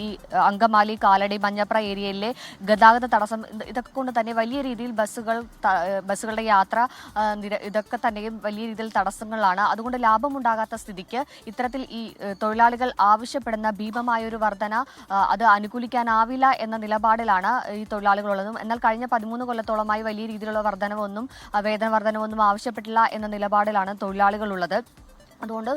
ഈ അങ്കമാലി, കാലടി, മഞ്ഞപ്ര ഏരിയയിലെ ഗതാഗത തടസ്സം, ഇതൊക്കെ കൊണ്ട് തന്നെ വലിയ രീതിയിൽ ബസ്സുകളുടെ യാത്ര ഇതൊക്കെ തന്നെയും വലിയ രീതിയിൽ തടസ്സങ്ങളാണ്. അതുകൊണ്ട് ലാഭമുണ്ടാകാത്ത സ്ഥിതിക്ക് ഇത്തരത്തിൽ ഈ തൊഴിലാളികൾ ആവശ്യപ്പെടുന്ന ഭീമമായൊരു വർധന അത് അനുകൂലിക്കാനാവില്ല എന്ന നിലപാടിലാണ് ഈ തൊഴിലാളികളുള്ളതും. എന്നാൽ കഴിഞ്ഞ 13 കൊല്ലത്തോളമായി വലിയ രീതിയിലുള്ള വേതന വർധനവൊന്നും ആവശ്യപ്പെട്ടില്ല എന്ന നിലപാടിലാണ് തൊഴിലാളികളുള്ളത്. അതുകൊണ്ട്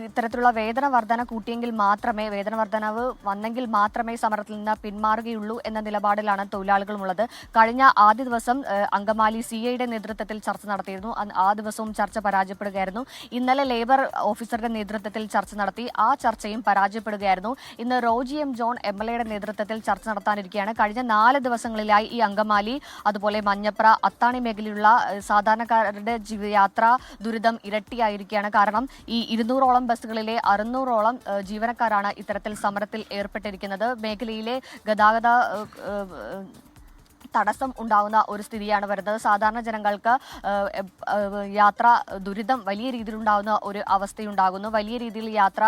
ഇത്തരത്തിലുള്ള വേതന വർധന കൂട്ടിയെങ്കിൽ മാത്രമേ, വേതന വർധനവ് വന്നെങ്കിൽ മാത്രമേ സമരത്തിൽ നിന്ന് പിന്മാറുകയുള്ളൂ എന്ന നിലപാടിലാണ് തൊഴിലാളികളുമുള്ളത്. കഴിഞ്ഞ ആദ്യ ദിവസം അങ്കമാലി CIയുടെ നേതൃത്വത്തിൽ ചർച്ച നടത്തിയിരുന്നു. ആ ദിവസവും ചർച്ച പരാജയപ്പെടുകയായിരുന്നു. ഇന്നലെ ലേബർ ഓഫീസറുടെ നേതൃത്വത്തിൽ ചർച്ച നടത്തി. ആ ചർച്ചയും പരാജയപ്പെടുകയായിരുന്നു. ഇന്ന് റോജി M. ജോൺ MLAയുടെ നേതൃത്വത്തിൽ ചർച്ച നടത്താനിരിക്കുകയാണ്. കഴിഞ്ഞ 4 ദിവസങ്ങളിലായി ഈ അങ്കമാലി, അതുപോലെ മഞ്ഞപ്ര, അത്താണി മേഖലയിലുള്ള സാധാരണക്കാരുടെ യാത്രാ ദുരിതം ഇരട്ടിയായിരിക്കുകയാണ്. കാരണം ഈ 200ഓളം ബസ്സുകളിലെ 600ഓളം ജീവനക്കാരാണ് ഇത്തരത്തിൽ സമരത്തിൽ ഏർപ്പെട്ടിരിക്കുന്നത്. മേഖലയിലെ ഗതാഗത തടസ്സം ഉണ്ടാകുന്ന ഒരു സ്ഥിതിയാണ് വരുന്നത്. സാധാരണ ജനങ്ങൾക്ക് യാത്രാ ദുരിതം വലിയ രീതിയിൽ ഉണ്ടാകുന്ന ഒരു അവസ്ഥയുണ്ടാകുന്നു. വലിയ രീതിയിൽ യാത്ര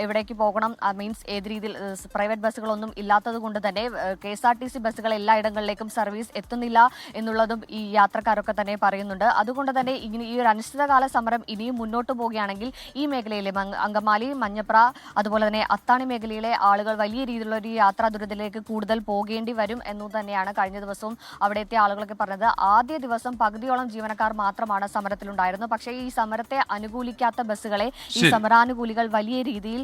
എവിടേക്ക് പോകണം, മീൻസ് ഏത് രീതിയിൽ പ്രൈവറ്റ് ബസ്സുകളൊന്നും ഇല്ലാത്തത് കൊണ്ട് തന്നെ KSRTC ബസ്സുകൾ എല്ലായിടങ്ങളിലേക്കും സർവീസ് എത്തുന്നില്ല എന്നുള്ളതും ഈ യാത്രക്കാരൊക്കെ തന്നെ പറയുന്നുണ്ട്. അതുകൊണ്ട് തന്നെ ഈ ഒരു അനിശ്ചിതകാല സമരം ഇനിയും മുന്നോട്ട് പോവുകയാണെങ്കിൽ ഈ മേഖലയിലെ അങ്കമാലി, മഞ്ഞപ്ര, അതുപോലെ തന്നെ അത്താണി മേഖലയിലെ ആളുകൾ വലിയ രീതിയിലുള്ള ഒരു യാത്രാ ദുരിതത്തിലേക്ക് കൂടുതൽ പോകേണ്ടി വരും എന്നു തന്നെയാണ് കഴിഞ്ഞ ദിവസവും അവിടെ എത്തിയ ആളുകളൊക്കെ പറഞ്ഞത്. ആദ്യ ദിവസം പകുതിയോളം ജീവനക്കാർ മാത്രമാണ് സമരത്തിലുണ്ടായിരുന്നത്. പക്ഷേ ഈ സമരത്തെ അനുകൂലിക്കാത്ത ബസ്സുകളെ ഈ സമരാനുകൂലികൾ വലിയ രീതിയിൽ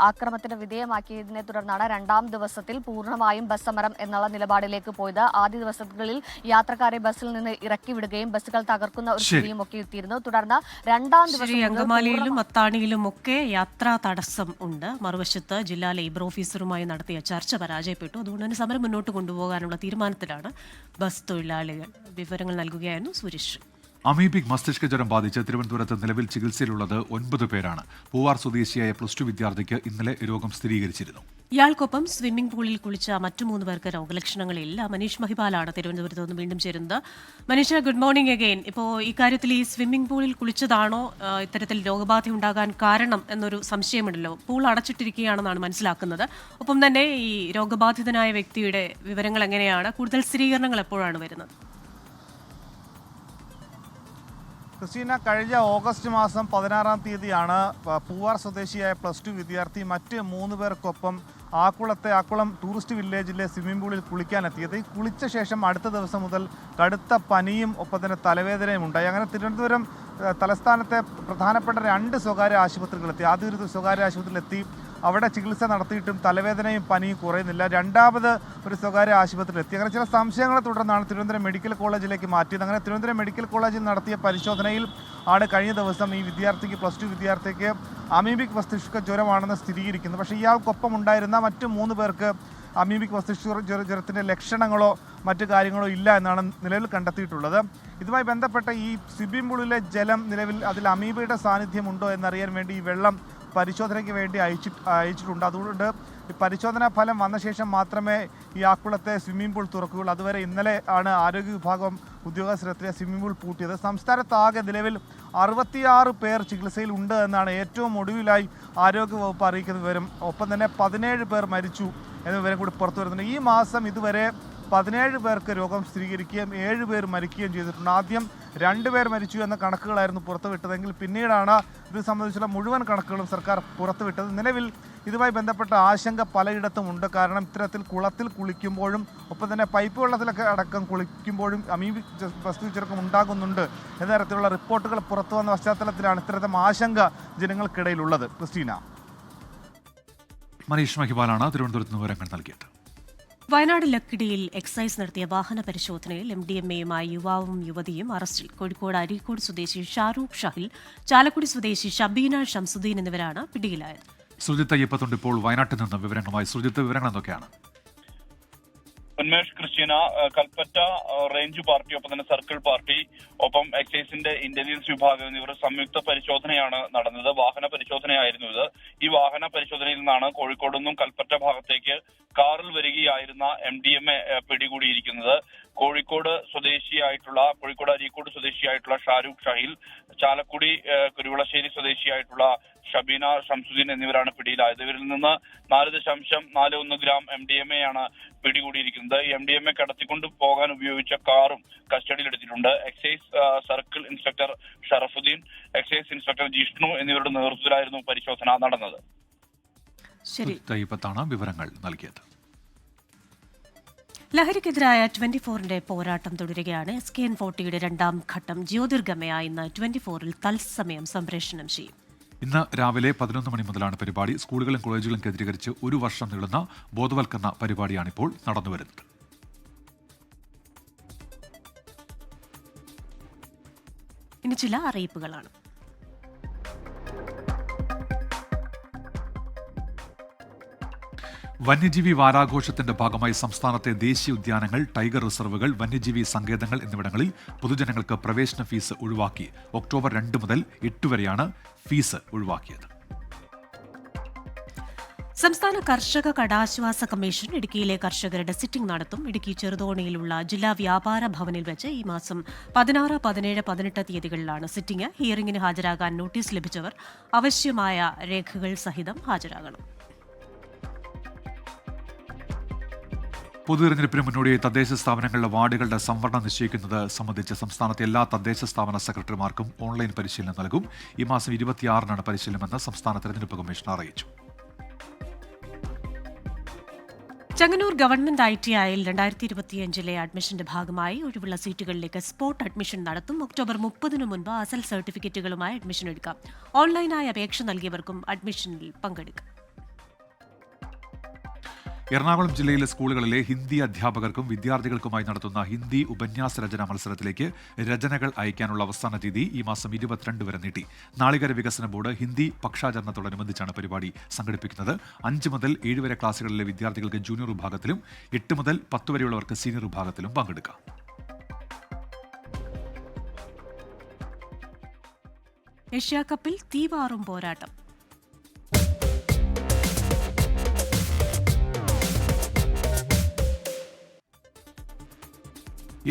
ആക്രമണത്തിന് വിധേയമാക്കിയതിനെ തുടർന്നാണ് 2ാം ദിവസത്തിൽ പൂർണ്ണമായും ബസ് സമരം എന്നുള്ള നിലപാടിലേക്ക് പോയത്. ആദ്യ ദിവസങ്ങളിൽ യാത്രക്കാരെ ബസ്സിൽ നിന്ന് ഇറക്കി വിടുകയും ബസ്സുകൾ തകർക്കുന്ന ഒരു സ്ഥിതിയും ഒക്കെ എത്തിയിരുന്നു. തുടർന്ന് 2ാം ദിവസം അങ്കമാലിയിലും അത്താണിയിലും ഒക്കെ യാത്രാ തടസ്സം ഉണ്ട്. മറുവശത്ത് ജില്ലാ ലേബർ ഓഫീസറുമായി നടത്തിയ ചർച്ച പരാജയപ്പെട്ടു. അതുകൊണ്ട് തന്നെ സമരം മുന്നോട്ട് കൊണ്ടുപോകാനുള്ള തീരുമാനത്തിലാണ് ബസ് തൊഴിലാളികൾ. വിവരങ്ങൾ നൽകുകയായിരുന്നു സുരേഷ്. അമീബിക് മസ്തിഷ്ക ജ്വരം ബാധിച്ച് തിരുവനന്തപുരത്ത് നിലവിൽ ചികിത്സയിലുള്ളത് 9 പേരാണ്. പൂവാർ സ്വദേശിയായ +2 വിദ്യാർത്ഥിക്ക് ഇന്നലെ രോഗം സ്ഥിരീകരിച്ചിരുന്നു. ഇയാൾക്കൊപ്പം സ്വിമ്മിംഗ് പൂളിൽ കുളിച്ച മറ്റു 3 പേർക്ക് രോഗലക്ഷണങ്ങളില്ല. മനീഷ് മഹിപാലാണ് തിരുവനന്തപുരത്ത് നിന്ന് വീണ്ടും ചേരുന്നത്. Manish, good morning again. ഇപ്പോൾ ഇക്കാര്യത്തിൽ ഈ സ്വിമ്മിംഗ് പൂളിൽ കുളിച്ചതാണോ ഇത്തരത്തിൽ രോഗബാധ ഉണ്ടാകാൻ കാരണം എന്നൊരു സംശയമുണ്ടല്ലോ. പൂൾ അടച്ചിട്ടിരിക്കുകയാണെന്നാണ് മനസ്സിലാക്കുന്നത്. ഒപ്പം തന്നെ ഈ രോഗബാധിതനായ വ്യക്തിയുടെ വിവരങ്ങൾ എങ്ങനെയാണ്? കൂടുതൽ സ്ഥിരീകരണങ്ങൾ എപ്പോഴാണ് വരുന്നത്? ക്രിസ്റ്റീന, കഴിഞ്ഞ ഓഗസ്റ്റ് മാസം 16-ാം തീയതിയാണ് പൂവാർ സ്വദേശിയായ +2 വിദ്യാർത്ഥി മറ്റ് 3 പേർക്കൊപ്പം ആക്കുളം ടൂറിസ്റ്റ് വില്ലേജിലെ സ്വിമ്മിംഗ് പൂളിൽ കുളിക്കാനെത്തിയത്. ഈ കുളിച്ച ശേഷം അടുത്ത ദിവസം മുതൽ കടുത്ത പനിയും ഒപ്പം തന്നെ തലവേദനയും ഉണ്ടായി. അങ്ങനെ തിരുവനന്തപുരം തലസ്ഥാനത്തെ പ്രധാനപ്പെട്ട 2 സ്വകാര്യ ആശുപത്രികളെത്തി. ആദ്യ ഒരു സ്വകാര്യ ആശുപത്രിയിലെത്തി. അവിടെ ചികിത്സ നടത്തിയിട്ടും തലവേദനയും പനിയും കുറയുന്നില്ല. 2ാമത് ഒരു സ്വകാര്യ ആശുപത്രിയിലെത്തി. അങ്ങനെ ചില സംശയങ്ങളെ തുടർന്നാണ് തിരുവനന്തപുരം മെഡിക്കൽ കോളേജിലേക്ക് മാറ്റിയത്. അങ്ങനെ തിരുവനന്തപുരം മെഡിക്കൽ കോളേജിൽ നടത്തിയ പരിശോധനയിൽ ആണ് കഴിഞ്ഞ ദിവസം ഈ വിദ്യാർത്ഥിക്ക് +2 വിദ്യാർത്ഥിക്ക് അമീബിക് മസ്തിഷ്ക ജ്വരമാണെന്ന് സ്ഥിരീകരിക്കുന്നത്. പക്ഷേ ഇയാൾക്കൊപ്പം ഉണ്ടായിരുന്ന മറ്റ് 3 പേർക്ക് അമീബിക് മസ്തിഷ്ക ജ്വരത്തിൻ്റെ ലക്ഷണങ്ങളോ മറ്റു കാര്യങ്ങളോ ഇല്ല എന്നാണ് നിലവിൽ കണ്ടെത്തിയിട്ടുള്ളത്. ഇതുമായി ബന്ധപ്പെട്ട ഈ സ്വിമ്മിംഗ് പൂളിലെ ജലം നിലവിൽ അതിൽ അമീബയുടെ സാന്നിധ്യമുണ്ടോ എന്നറിയാൻ വേണ്ടി ഈ വെള്ളം പരിശോധനയ്ക്ക് വേണ്ടി അയച്ചിട്ടുണ്ട്. അതുകൊണ്ട് പരിശോധനാ ഫലം വന്ന ശേഷം മാത്രമേ ഈ ആക്കുളത്തെ സ്വിമ്മിംഗ് പൂൾ തുറക്കുകയുള്ളൂ. അതുവരെ ഇന്നലെ ആണ് ആരോഗ്യ വിഭാഗം ഉദ്യോഗസ്ഥരെത്തിയ സ്വിമ്മിംഗ് പൂൾ പൂട്ടിയത്. സംസ്ഥാനത്താകെ നിലവിൽ 66 പേർ ചികിത്സയിൽ ഉണ്ട് എന്നാണ് ഏറ്റവും ഒടുവിലായി ആരോഗ്യവകുപ്പ് അറിയിക്കുന്ന വിവരം. ഒപ്പം തന്നെ 17 പേർ മരിച്ചു എന്ന വിവരം കൂടി പുറത്തു വരുന്നുണ്ട്. ഈ മാസം ഇതുവരെ 17 പേർക്ക് രോഗം സ്ഥിരീകരിക്കുകയും 7 പേർ മരിക്കുകയും ചെയ്തിട്ടുണ്ട്. ആദ്യം 2 പേർ മരിച്ചു എന്ന കണക്കുകളായിരുന്നു പുറത്തുവിട്ടതെങ്കിൽ പിന്നീടാണ് ഇത് സംബന്ധിച്ചുള്ള മുഴുവൻ കണക്കുകളും സർക്കാർ പുറത്തുവിട്ടത്. നിലവിൽ ഇതുമായി ബന്ധപ്പെട്ട ആശങ്ക പലയിടത്തും ഉണ്ട്. കാരണം ഇത്തരത്തിൽ കുളത്തിൽ കുളിക്കുമ്പോഴും ഒപ്പം തന്നെ പൈപ്പ് വെള്ളത്തിലൊക്കെ അടക്കം കുളിക്കുമ്പോഴും അമീബിക് വസ്തുചുരുക്കം ഉണ്ടാകുന്നുണ്ട് എന്ന തരത്തിലുള്ള റിപ്പോർട്ടുകൾ പുറത്തു വന്ന പശ്ചാത്തലത്തിലാണ് ഇത്തരത്തിൽ ആശങ്ക ജനങ്ങൾക്കിടയിലുള്ളത്. ക്രിസ്റ്റീന. മനീഷ് മഹിബാലാണ് തിരുവനന്തപുരത്ത് നിന്ന് വിവരങ്ങൾ നൽകിയത്. വയനാട് ലക്കിടിയിൽ എക്സൈസ് നടത്തിയ വാഹന പരിശോധനയിൽ MDMAയുമായി യുവാവും യുവതിയും അറസ്റ്റിൽ. കോഴിക്കോട് അരീക്കോട് സ്വദേശി ഷാരൂഖ് ഷഹിൽ, ചാലക്കുടി സ്വദേശി ഷബീന ഷംസുദ്ദീൻ എന്നിവരാണ് പിടിയിലായത്. സുജിത്ത് അയ്യപ്പത്തുണ്ട് ഇപ്പോൾ വയനാട്ടിൽ നിന്ന് വിവരങ്ങളുമായി. സുജിത്ത്, വിവരങ്ങൾ എന്തൊക്കെയാണ്? Unmesh, Christina, Kalpetta range party ഒപ്പം തന്നെ സർക്കിൾ പാർട്ടി ഒപ്പം എക്സൈസിന്റെ ഇന്റലിജൻസ് വിഭാഗം എന്നിവർ സംയുക്ത പരിശോധനയാണ് നടന്നത്. വാഹന പരിശോധനയായിരുന്നു ഇത്. ഈ വാഹന പരിശോധനയിൽ നിന്നാണ് കോഴിക്കോട് നിന്നും കൽപ്പറ്റ ഭാഗത്തേക്ക് കാറിൽ വരികയായിരുന്ന MDMA പിടികൂടിയിരിക്കുന്നത്. കോഴിക്കോട് അരീക്കോട് സ്വദേശിയായിട്ടുള്ള ഷാരൂഖ് ഷഹിൽ, ചാലക്കുടി കുരുവിളശ്ശേരി സ്വദേശിയായിട്ടുള്ള ഷബീന ഷംസുദ്ദീൻ എന്നിവരാണ് പിടിയിലായത്. ഇവരിൽ നിന്ന് 4.41 ഗ്രാം MDMA ആണ് പിടികൂടിയിരിക്കുന്നത്. ഈ MDMA കടത്തിക്കൊണ്ട് പോകാൻ ഉപയോഗിച്ച കാറും കസ്റ്റഡിയിലെടുത്തിട്ടുണ്ട്. Excise circle inspector Sharafuddin, excise inspector Jishnu എന്നിവരുടെ നേതൃത്വത്തിലായിരുന്നു പരിശോധന നടന്നത്. വിവരങ്ങൾ നൽകിയത്. ലഹരിക്കെതിരായ 24ന്റെ പോരാട്ടം തുടരുകയാണ്. SKN40യുടെ 2ാം ഘട്ടം ജ്യോതിർഗമയ ഇന്ന് 24ൽ തത്സമയം സംപ്രേഷണം ചെയ്യും. ഇന്ന് രാവിലെ 11 മണി മുതലാണ് പരിപാടി. സ്കൂളുകളും കോളേജുകളും കേന്ദ്രീകരിച്ച് 1 വർഷം നീളുന്ന ബോധവൽക്കരണ പരിപാടിയാണിപ്പോൾ നടന്നുവരുന്നത്. ഇനി ചില അറിയിപ്പുകളാണ്. വന്യജീവി വാരാഘോഷത്തിന്റെ ഭാഗമായി സംസ്ഥാനത്തെ ദേശീയ ഉദ്യാനങ്ങൾ, ടൈഗർ റിസർവുകൾ, വന്യജീവി സങ്കേതങ്ങൾ എന്നിവിടങ്ങളിൽ പൊതുജനങ്ങൾക്ക് പ്രവേശന ഫീസ് ഒഴിവാക്കി. ഒക്ടോബർ 2 മുതൽ 8 വരെയാണ് ഫീസ് ഒഴിവാക്കിയത്. സംസ്ഥാന കർഷക കടാശ്വാസ കമ്മീഷൻ ഇടുക്കിയിലെ കർഷകരുടെ സിറ്റിംഗ് നടത്തും. ഇടുക്കി ചെറുതോണിയിലുള്ള ജില്ലാ വ്യാപാര ഭവനിൽ വെച്ച് ഈ മാസം 16, 17, 18 തീയതികളിലാണ് സിറ്റിംഗ്. ഹിയറിംഗിന് ഹാജരാകാൻ നോട്ടീസ് ലഭിച്ചവർ ആവശ്യമായ രേഖകൾ സഹിതം ഹാജരാകണം. പൊതുതെരഞ്ഞെടുപ്പിന് മുന്നോടിയായി തദ്ദേശ സ്ഥാപനങ്ങളുടെ വാർഡുകളുടെ സംവരണം നിശ്ചയിക്കുന്നത് സംബന്ധിച്ച് സംസ്ഥാനത്തെ എല്ലാ തദ്ദേശ സ്ഥാപന സെക്രട്ടറിമാർക്കും ഓൺലൈൻ പരിശീലനം നൽകും. ഈ മാസം 26-നാണ് പരിശീലനമെന്ന് സംസ്ഥാന തെരഞ്ഞെടുപ്പ് കമ്മീഷൻ അറിയിച്ചു. ചെങ്ങന്നൂർ ഗവൺമെന്റ് ITIയിൽ 2025 അഡ്മിഷന്റെ ഭാഗമായി ഒഴിവുള്ള സീറ്റുകളിലേക്ക് സ്പോട്ട് അഡ്മിഷൻ നടത്തും. ഒക്ടോബർ 30 മുൻപ് അസൽ സർട്ടിഫിക്കറ്റുകളുമായി അഡ്മിഷൻ എടുക്കാം. ഓൺലൈനായി അപേക്ഷ നൽകിയവർക്കും അഡ്മിഷനിൽ പങ്കെടുക്കാം. എറണാകുളം ജില്ലയിലെ സ്കൂളുകളിലെ ഹിന്ദി അധ്യാപകർക്കും വിദ്യാർത്ഥികൾക്കുമായി നടത്തുന്ന ഹിന്ദി ഉപന്യാസ രചന മത്സരത്തിലേക്ക് രചനകൾ അയക്കാനുള്ള അവസാന തീയതി ഈ മാസം 22 വരെ നീട്ടി. നാളികേര വികസന ബോർഡ് ഹിന്ദി പക്ഷാചരണത്തോടനുബന്ധിച്ചാണ് പരിപാടി സംഘടിപ്പിക്കുന്നത്. 5 മുതൽ 7 വരെ ക്ലാസുകളിലെ വിദ്യാർത്ഥികൾക്ക് ജൂനിയർ വിഭാഗത്തിലും 8 മുതൽ 10 വരെയുള്ളവർക്ക് സീനിയർ വിഭാഗത്തിലും പങ്കെടുക്കാം. ഏഷ്യാകപ്പിൽ തീവാറും പോരാട്ടം.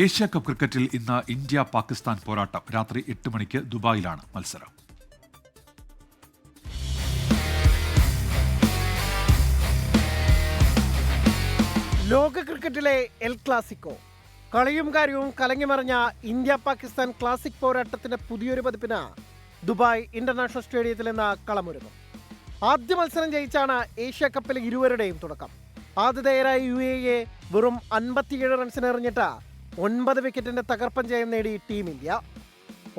ഏഷ്യാകപ്പ് ക്രിക്കറ്റിൽ ഇന്ന് ഇന്ത്യ പാകിസ്ഥാൻ പോരാട്ടം. രാത്രി 8 മണിക്ക് ദുബായിലാണ് മത്സരം. ലോക ക്രിക്കറ്റിലെ എൽ ക്ലാസിക്കോ, കളിയും കാര്യവും കലങ്ങിമറിഞ്ഞ ഇന്ത്യ പാകിസ്ഥാൻ ക്ലാസിക് പോരാട്ടത്തിന്റെ പുതിയൊരു പതിപ്പിന് ദുബായ് ഇന്റർനാഷണൽ സ്റ്റേഡിയത്തിൽ ഇന്ന് കളമൊരുങ്ങും. ആദ്യ മത്സരം ജയിച്ചാണ് ഏഷ്യാകപ്പിലെ ഇരുവരുടെയും തുടക്കം. ആതിഥേയരായ UAE വെറും 57 റൺസിന് എറിഞ്ഞിട്ട് 9 വിക്കറ്റിന്റെ തകർപ്പൻ ജയം നേടി ടീം ഇന്ത്യ.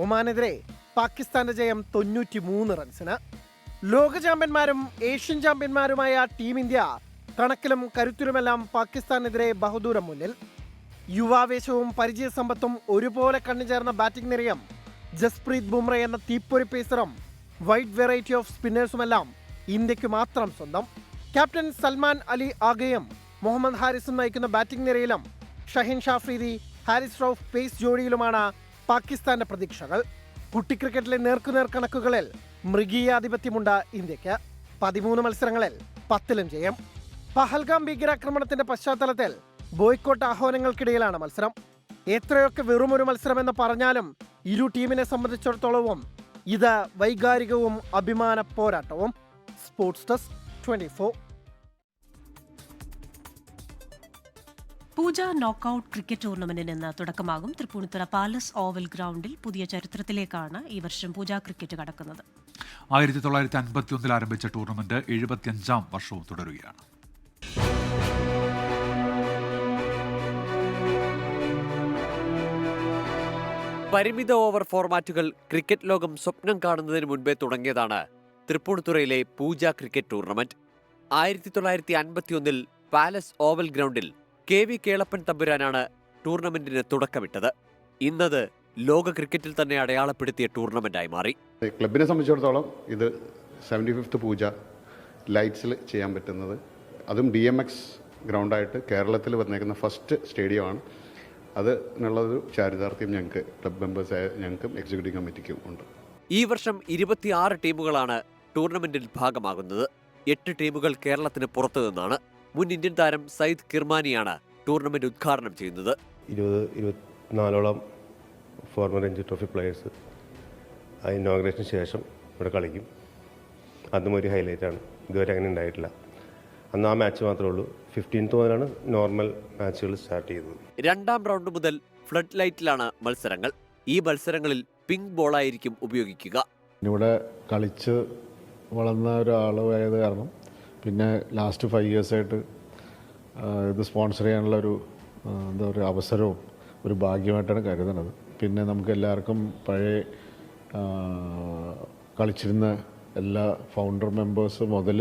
ഒമാനെതിരെ പാകിസ്ഥാന്റെ ജയം 93 റൺസിന്. ലോക ചാമ്പ്യന്മാരും ഏഷ്യൻ ചാമ്പ്യന്മാരുമായ ടീം ഇന്ത്യ കണക്കിലും കരുത്തിലുമെല്ലാം പാകിസ്ഥാനെതിരെ ബഹുദൂരം മുന്നിൽ. യുവാവേശവും പരിചയസമ്പത്തും ഒരുപോലെ കണ്ണുചേർന്ന ബാറ്റിംഗ് നിരയും ജസ്പ്രീത് ബുംറ എന്ന തീപ്പൊരി പേസറും വൈഡ് വെറൈറ്റി ഓഫ് സ്പിന്നേഴ്സുമെല്ലാം ഇന്ത്യക്ക് മാത്രം സ്വന്തം. ക്യാപ്റ്റൻ സൽമാൻ അലി ആഗയും മുഹമ്മദ് ഹാരിസും നയിക്കുന്ന ബാറ്റിംഗ് നിരയിലും ഷഹീൻ ഷാഫ്രീദി, ഹാരിസ് റൌഫ് പേസ് ജോഡിയിലുമാണ് പാകിസ്ഥാന്റെ പ്രതീക്ഷകൾ. കുട്ടി ക്രിക്കറ്റിലെ നേർക്കുനേർ കണക്കുകളിൽ മൃഗീയാധിപത്യമുണ്ട് ഇന്ത്യക്ക്. 13 മത്സരങ്ങളിൽ 10ലും ജയം. പഹൽഗാം ഭീകരാക്രമണത്തിന്റെ പശ്ചാത്തലത്തിൽ ബോയ്ക്കോട്ട് ആഹ്വാനങ്ങൾക്കിടയിലാണ് മത്സരം. എത്രയൊക്കെ വെറുമൊരു മത്സരമെന്ന് പറഞ്ഞാലും ഇരു ടീമിനെ സംബന്ധിച്ചിടത്തോളവും ഇത് വൈകാരികവും അഭിമാന പോരാട്ടവും. Sports desk 24. Pooja knockout cricket ടൂർണമെന്റിന് ഇന്ന് തുടക്കമാകും. തൃപ്പൂണിത്തുറ പാലസ് ഓവൽ ഗ്രൗണ്ടിൽ പുതിയ ചരിത്രത്തിലേക്കാണ് ഈ വർഷം പൂജ ക്രിക്കറ്റ് കടക്കുന്നത്. 1951 ആരംഭിച്ച ടൂർണമെന്റ് 75ാം വർഷവും തുടരുകയാണ്. പരിമിത ഓവർ ഫോർമാറ്റുകൾ ക്രിക്കറ്റ് ലോകം സ്വപ്നം കാണുന്നതിന് മുൻപേ തുടങ്ങിയതാണ് തൃപ്പൂണിത്തുറയിലെ പൂജ ക്രിക്കറ്റ് ടൂർണമെന്റ്. 1951 പാലസ് ഓവൽ ഗ്രൗണ്ടിൽ KV കേളപ്പൻ തമ്പുരാനാണ് ടൂർണമെന്റിന് തുടക്കമിട്ടത്. ഇന്നത് ലോക ക്രിക്കറ്റിൽ തന്നെ അടയാളപ്പെടുത്തിയ ടൂർണമെന്റായി മാറി. ക്ലബിനെ സംബന്ധിച്ചിടത്തോളം ഇത് 75th പൂജ ലൈറ്റ്സിൽ ചെയ്യാൻ പറ്റുന്നത്, അതും DMX ഗ്രൗണ്ടായിട്ട് കേരളത്തിൽ വന്നേക്കുന്ന ഫസ്റ്റ് സ്റ്റേഡിയമാണ്. അതിനുള്ളൊരു ചാരിതാർത്ഥ്യം ഞങ്ങൾക്ക് ക്ലബ് മെമ്പേഴ്സായ ഞങ്ങൾക്കും എക്സിക്യൂട്ടീവ് കമ്മിറ്റിക്കും ഉണ്ട്. ഈ വർഷം 26 ടീമുകളാണ് ടൂർണമെന്റിൽ ഭാഗമാകുന്നത്. 8 ടീമുകൾ കേരളത്തിന് പുറത്തു നിന്നാണ്. മുൻ ഇന്ത്യൻ താരം സയ്യിദ് കിർമാനിയാണ് ടൂർണമെന്റ് ഉദ്ഘാടനം ചെയ്യുന്നത്. 24ഓളം ഫോർമർ രഞ്ജി ട്രോഫി പ്ലെയേഴ്സ് ആ ഇനോഗ്രേഷന് ശേഷം ഇവിടെ കളിക്കും. അതും ഒരു ഹൈലൈറ്റാണ്. ഇതുവരെ അങ്ങനെ ഉണ്ടായിട്ടില്ല. അന്ന് ആ മാച്ച് മാത്രമേ ഉള്ളൂ. 15th മുതലാണ് നോർമൽ മാച്ചുകൾ സ്റ്റാർട്ട് ചെയ്തത്. 2ാം റൗണ്ട് മുതൽ ഫ്ലഡ് ലൈറ്റിലാണ് മത്സരങ്ങൾ. ഈ മത്സരങ്ങളിൽ പിങ്ക് ബോളായിരിക്കും ഉപയോഗിക്കുക. ഇവിടെ കളിച്ച് വളർന്ന ഒരാളായത് കാരണം പിന്നെ ലാസ്റ്റ് 5 ഇയേഴ്സായിട്ട് ഇത് സ്പോൺസർ ചെയ്യാനുള്ള ഒരു എന്താ പറയുക അവസരവും ഒരു ഭാഗ്യമായിട്ടാണ് കരുതുന്നത്. പിന്നെ നമുക്ക് എല്ലാവർക്കും പഴയ കളിച്ചിരുന്ന എല്ലാ ഫൗണ്ടർ മെമ്പേഴ്സ് മുതൽ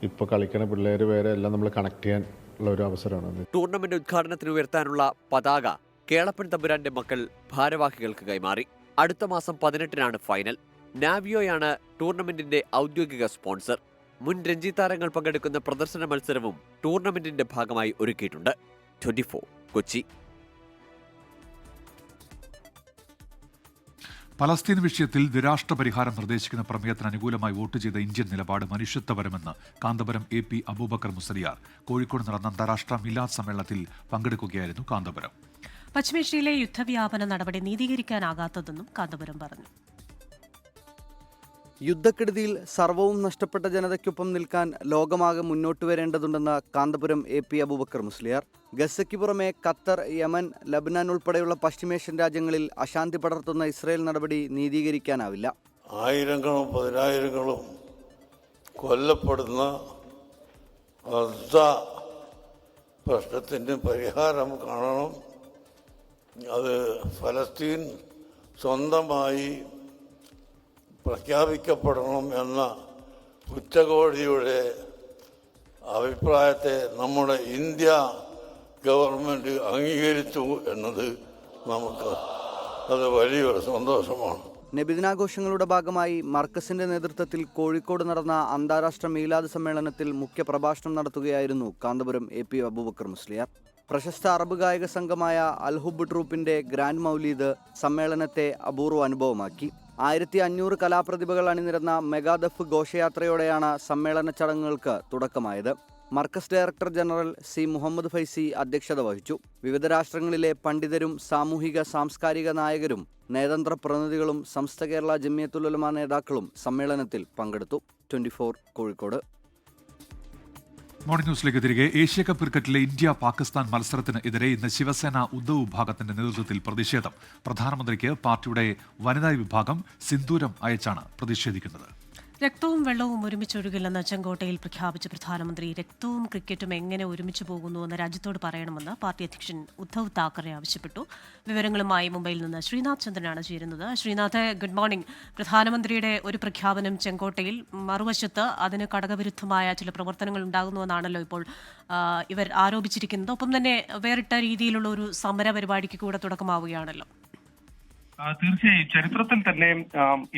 ഇപ്പോൾ കളിക്കുന്ന പിള്ളേർ വരെ എല്ലാം നമ്മൾ കണക്ട് ചെയ്യാൻ ഉള്ള ഒരു അവസരമാണ്. ടൂർണമെന്റ് ഉദ്ഘാടനത്തിന് ഉയർത്താനുള്ള പതാക കേളപ്പൻ തമ്പുരാന്റെ മക്കൾ ഭാരവാഹികൾക്ക് കൈമാറി. അടുത്ത മാസം 18-നാണ് ഫൈനൽ. നാവിയോയാണ് ടൂർണമെന്റിന്റെ ഔദ്യോഗിക സ്പോൺസർ. മുൻ രഞ്ജി താരങ്ങൾ പങ്കെടുക്കുന്ന പ്രദർശന മത്സരവും ടൂർണമെന്റിന്റെ ഭാഗമായി ഒരുക്കിയിട്ടുണ്ട്. 24 കൊച്ചി. പലസ്തീൻ വിഷയത്തിൽ ദ്വിരാഷ്ട്ര പരിഹാരം നിർദ്ദേശിക്കുന്ന പ്രമേയത്തിന് അനുകൂലമായി വോട്ട് ചെയ്ത ഇന്ത്യൻ നിലപാട് മനുഷ്യത്വപരമെന്ന് കാന്തപുരം AP അബൂബക്കർ മുസ്ലിയാർ. കോഴിക്കോട് നടന്ന അന്താരാഷ്ട്ര മിലാദ് സമ്മേളനത്തിൽ പങ്കെടുക്കുകയായിരുന്നു കാന്തപുരം. പശ്ചിമേഷ്യയിലെ യുദ്ധവ്യാപന നടപടി നീതീകരിക്കാനാകാത്തതെന്നും കാന്തപുരം പറഞ്ഞു. യുദ്ധക്കെടുതിയിൽ സർവവും നഷ്ടപ്പെട്ട ജനതയ്ക്കൊപ്പം നിൽക്കാൻ ലോകമാകെ മുന്നോട്ട് വരേണ്ടതുണ്ടെന്ന് കാന്തപുരം AP അബൂബക്കർ മുസ്ലിയാർ. ഗസയ്ക്ക് പുറമെ ഖത്തർ, യമൻ, ലബനാൻ ഉൾപ്പെടെയുള്ള പശ്ചിമേഷ്യൻ രാജ്യങ്ങളിൽ അശാന്തി പടർത്തുന്ന ഇസ്രയേൽ നടപടി നീതീകരിക്കാനാവില്ല. ആയിരങ്ങളും പതിനായിരങ്ങളും കൊല്ലപ്പെടുന്ന പ്രശ്നത്തിന് പരിഹാരം കാണണം. അത് ഫലസ്തീൻ സ്വന്തമായി പ്രഖ്യാപിക്കപ്പെടണം എന്ന ഉച്ചകോടിയുടെ അഭിപ്രായത്തെ നമ്മുടെ ഇന്ത്യ ഗവൺമെൻറ് അംഗീകരിച്ചു എന്നത് നമുക്ക് അത് വലിയൊരു സന്തോഷമാണ്. നബിദിനാഘോഷങ്ങളുടെ ഭാഗമായി മർക്കസിന്റെ നേതൃത്വത്തിൽ കോഴിക്കോട് നടന്ന അന്താരാഷ്ട്ര മീലാദ് സമ്മേളനത്തിൽ മുഖ്യപ്രഭാഷണം നടത്തുകയായിരുന്നു കാന്തപുരം AP അബൂബക്കർ മുസ്ലിയാർ. പ്രശസ്ത അറബ് ഗായക സംഘമായ അൽഹുബ് ട്രൂപ്പിന്റെ ഗ്രാൻഡ് മൗലീദ് സമ്മേളനത്തെ അപൂർവ അനുഭവമാക്കി. 1500 കലാപ്രതിഭകൾ അണിനിരന്ന മെഗാദഫ് ഘോഷയാത്രയോടെയാണ് സമ്മേളന ചടങ്ങുകൾക്ക് തുടക്കമായത്. Markaz director general C. Muhammad Faizi അധ്യക്ഷത വഹിച്ചു. വിവിധ രാഷ്ട്രങ്ങളിലെ പണ്ഡിതരും സാമൂഹിക സാംസ്കാരിക നായകരും നയതന്ത്ര പ്രതിനിധികളും സമസ്ത കേരള ജമിയത്തുൽ ഉലമ നേതാക്കളും സമ്മേളനത്തിൽ പങ്കെടുത്തു. 24 കോഴിക്കോട്. മോർണിംഗ് ന്യൂസിലേക്ക് തിരികെ. ഏഷ്യ കപ്പ് ക്രിക്കറ്റിലെ ഇന്ത്യ പാകിസ്ഥാൻ മത്സരത്തിന് എതിരെ ഇന്ന് ശിവസേന ഉദ്ധവ് വിഭാഗത്തിന്റെ നേതൃത്വത്തിൽ പ്രതിഷേധം. പ്രധാനമന്ത്രിക്ക് പാർട്ടിയുടെ വനിതാ വിഭാഗം സിന്ദൂരം അയച്ചാണ് പ്രതിഷേധിക്കുന്നത്. രക്തവും വെള്ളവും ഒരുമിച്ചൊഴുകില്ലെന്ന് ചെങ്കോട്ടയിൽ പ്രഖ്യാപിച്ച പ്രധാനമന്ത്രി രക്തവും ക്രിക്കറ്റും എങ്ങനെ ഒരുമിച്ച് പോകുന്നുവെന്ന് രാജ്യത്തോട് പറയണമെന്ന് പാർട്ടി അധ്യക്ഷൻ ഉദ്ധവ് താക്കറെ ആവശ്യപ്പെട്ടു. വിവരങ്ങളുമായി മുംബൈയിൽ നിന്ന് ശ്രീനാഥ് ചന്ദ്രനാണ് ചേരുന്നത്. Sreenath, good morning. പ്രധാനമന്ത്രിയുടെ ഒരു പ്രഖ്യാപനം ചെങ്കോട്ടയിൽ, മറുവശത്ത് അതിന് കടകവിരുദ്ധമായ ചില പ്രവർത്തനങ്ങൾ ഉണ്ടാകുന്നുവെന്നാണല്ലോ ഇപ്പോൾ ഇവർ ആരോപിച്ചിരിക്കുന്നത്. ഒപ്പം തന്നെ വേറിട്ട രീതിയിലുള്ള ഒരു സമര പരിപാടിക്ക് കൂടെ തുടക്കമാവുകയാണല്ലോ. തീർച്ചയായും ചരിത്രത്തിൽ തന്നെ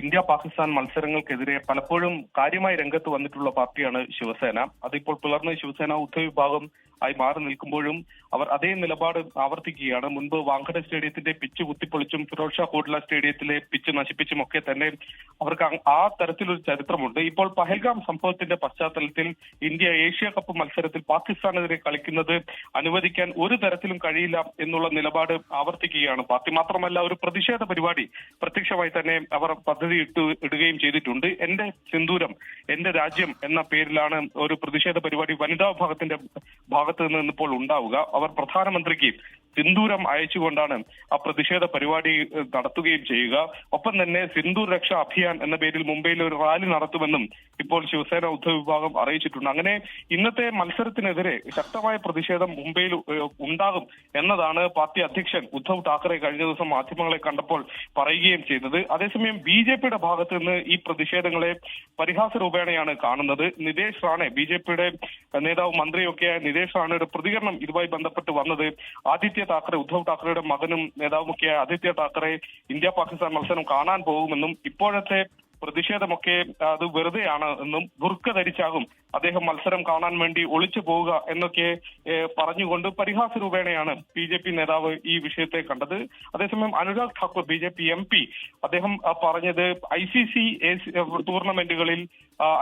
ഇന്ത്യ പാകിസ്ഥാൻ മത്സരങ്ങൾക്കെതിരെ പലപ്പോഴും കാര്യമായി രംഗത്ത് വന്നിട്ടുള്ള പാർട്ടിയാണ് ശിവസേന. അതിപ്പോൾ പുലർന്ന് ശിവസേന ഉദ്ധവ് വിഭാഗം ആയി മാറി നിൽക്കുമ്പോഴും അവർ അതേ നിലപാട് ആവർത്തിക്കുകയാണ്. മുൻപ് വാങ്കഡെ സ്റ്റേഡിയത്തിന്റെ പിച്ച് കുത്തിപ്പൊളിച്ചും ഫിറോസ് ഷാ കോട്ല സ്റ്റേഡിയത്തിലെ പിച്ച് നശിപ്പിച്ചും ഒക്കെ തന്നെ അവർക്ക് ആ തരത്തിലൊരു ചരിത്രമുണ്ട്. ഇപ്പോൾ പഹൽഗാം സംഭവത്തിന്റെ പശ്ചാത്തലത്തിൽ ഇന്ത്യ ഏഷ്യ കപ്പ് മത്സരത്തിൽ പാകിസ്ഥാനെതിരെ കളിക്കുന്നത് അനുവദിക്കാൻ ഒരു തരത്തിലും കഴിയില്ല എന്നുള്ള നിലപാട് ആവർത്തിക്കുകയാണ് പാർട്ടി. മാത്രമല്ല, ഒരു പ്രതിഷേധ പരിപാടി പ്രത്യക്ഷമായി തന്നെ അവർ പദ്ധതി ഇടുകയും ചെയ്തിട്ടുണ്ട്. എന്റെ സിന്ദൂരം എന്റെ രാജ്യം എന്ന പേരിലാണ് ഒരു പ്രതിഷേധ പരിപാടി വനിതാ വിഭാഗത്തിന്റെ ഭാഗത്ത് നിന്ന് ഇപ്പോൾ ഉണ്ടാവുക. അവർ പ്രധാനമന്ത്രിക്ക് സിന്ദൂരം അയച്ചുകൊണ്ടാണ് ആ പ്രതിഷേധ പരിപാടി നടത്തുകയും ചെയ്യുക. ഒപ്പം തന്നെ സിന്ദൂർ രക്ഷാ അഭിയാൻ എന്ന പേരിൽ മുംബൈയിൽ ഒരു റാലി നടത്തുമെന്നും ഇപ്പോൾ ശിവസേന ഉദ്ധവ് വിഭാഗം അറിയിച്ചിട്ടുണ്ട്. അങ്ങനെ ഇന്നത്തെ മത്സരത്തിനെതിരെ ശക്തമായ പ്രതിഷേധം മുംബൈയിൽ ഉണ്ടാകും എന്നതാണ് പാർട്ടി അധ്യക്ഷൻ ഉദ്ധവ് താക്കറെ കഴിഞ്ഞ ദിവസം മാധ്യമങ്ങളെ കണ്ടപ്പോൾ പറയുകയും ചെയ്തത്. അതേസമയം BJPയുടെ ഭാഗത്ത് നിന്ന് ഈ പ്രതിഷേധങ്ങളെ പരിഹാസ രൂപേണയാണ് കാണുന്നത്. നിതേഷ് റാണെ, BJPയുടെ നേതാവ് മന്ത്രിയൊക്കെയായ നിതേഷ് റാണയുടെ പ്രതികരണം ഇതുമായി ബന്ധപ്പെട്ട് വന്നത് ആദിത്യ താക്കറെ, ഉദ്ധവ് താക്കറെയുടെ മകനും നേതാവുമൊക്കെയായ ആദിത്യ താക്കറെ ഇന്ത്യ പാകിസ്ഥാൻ മത്സരം കാണാൻ പോകുമെന്നും ഇപ്പോഴത്തെ പ്രതിഷേധമൊക്കെ അത് വെറുതെയാണ് എന്നും ബുർക്ക ധരിച്ചാകും അദ്ദേഹം മത്സരം കാണാൻ വേണ്ടി ഒളിച്ചു പോവുക എന്നൊക്കെ പറഞ്ഞുകൊണ്ട് പരിഹാസ രൂപേണയാണ് BJP നേതാവ് ഈ വിഷയത്തെ കണ്ടത്. അതേസമയം അനുരാഗ് ഠാക്കൂർ BJP MP അദ്ദേഹം പറഞ്ഞത് ICC ടൂർണമെന്റുകളിൽ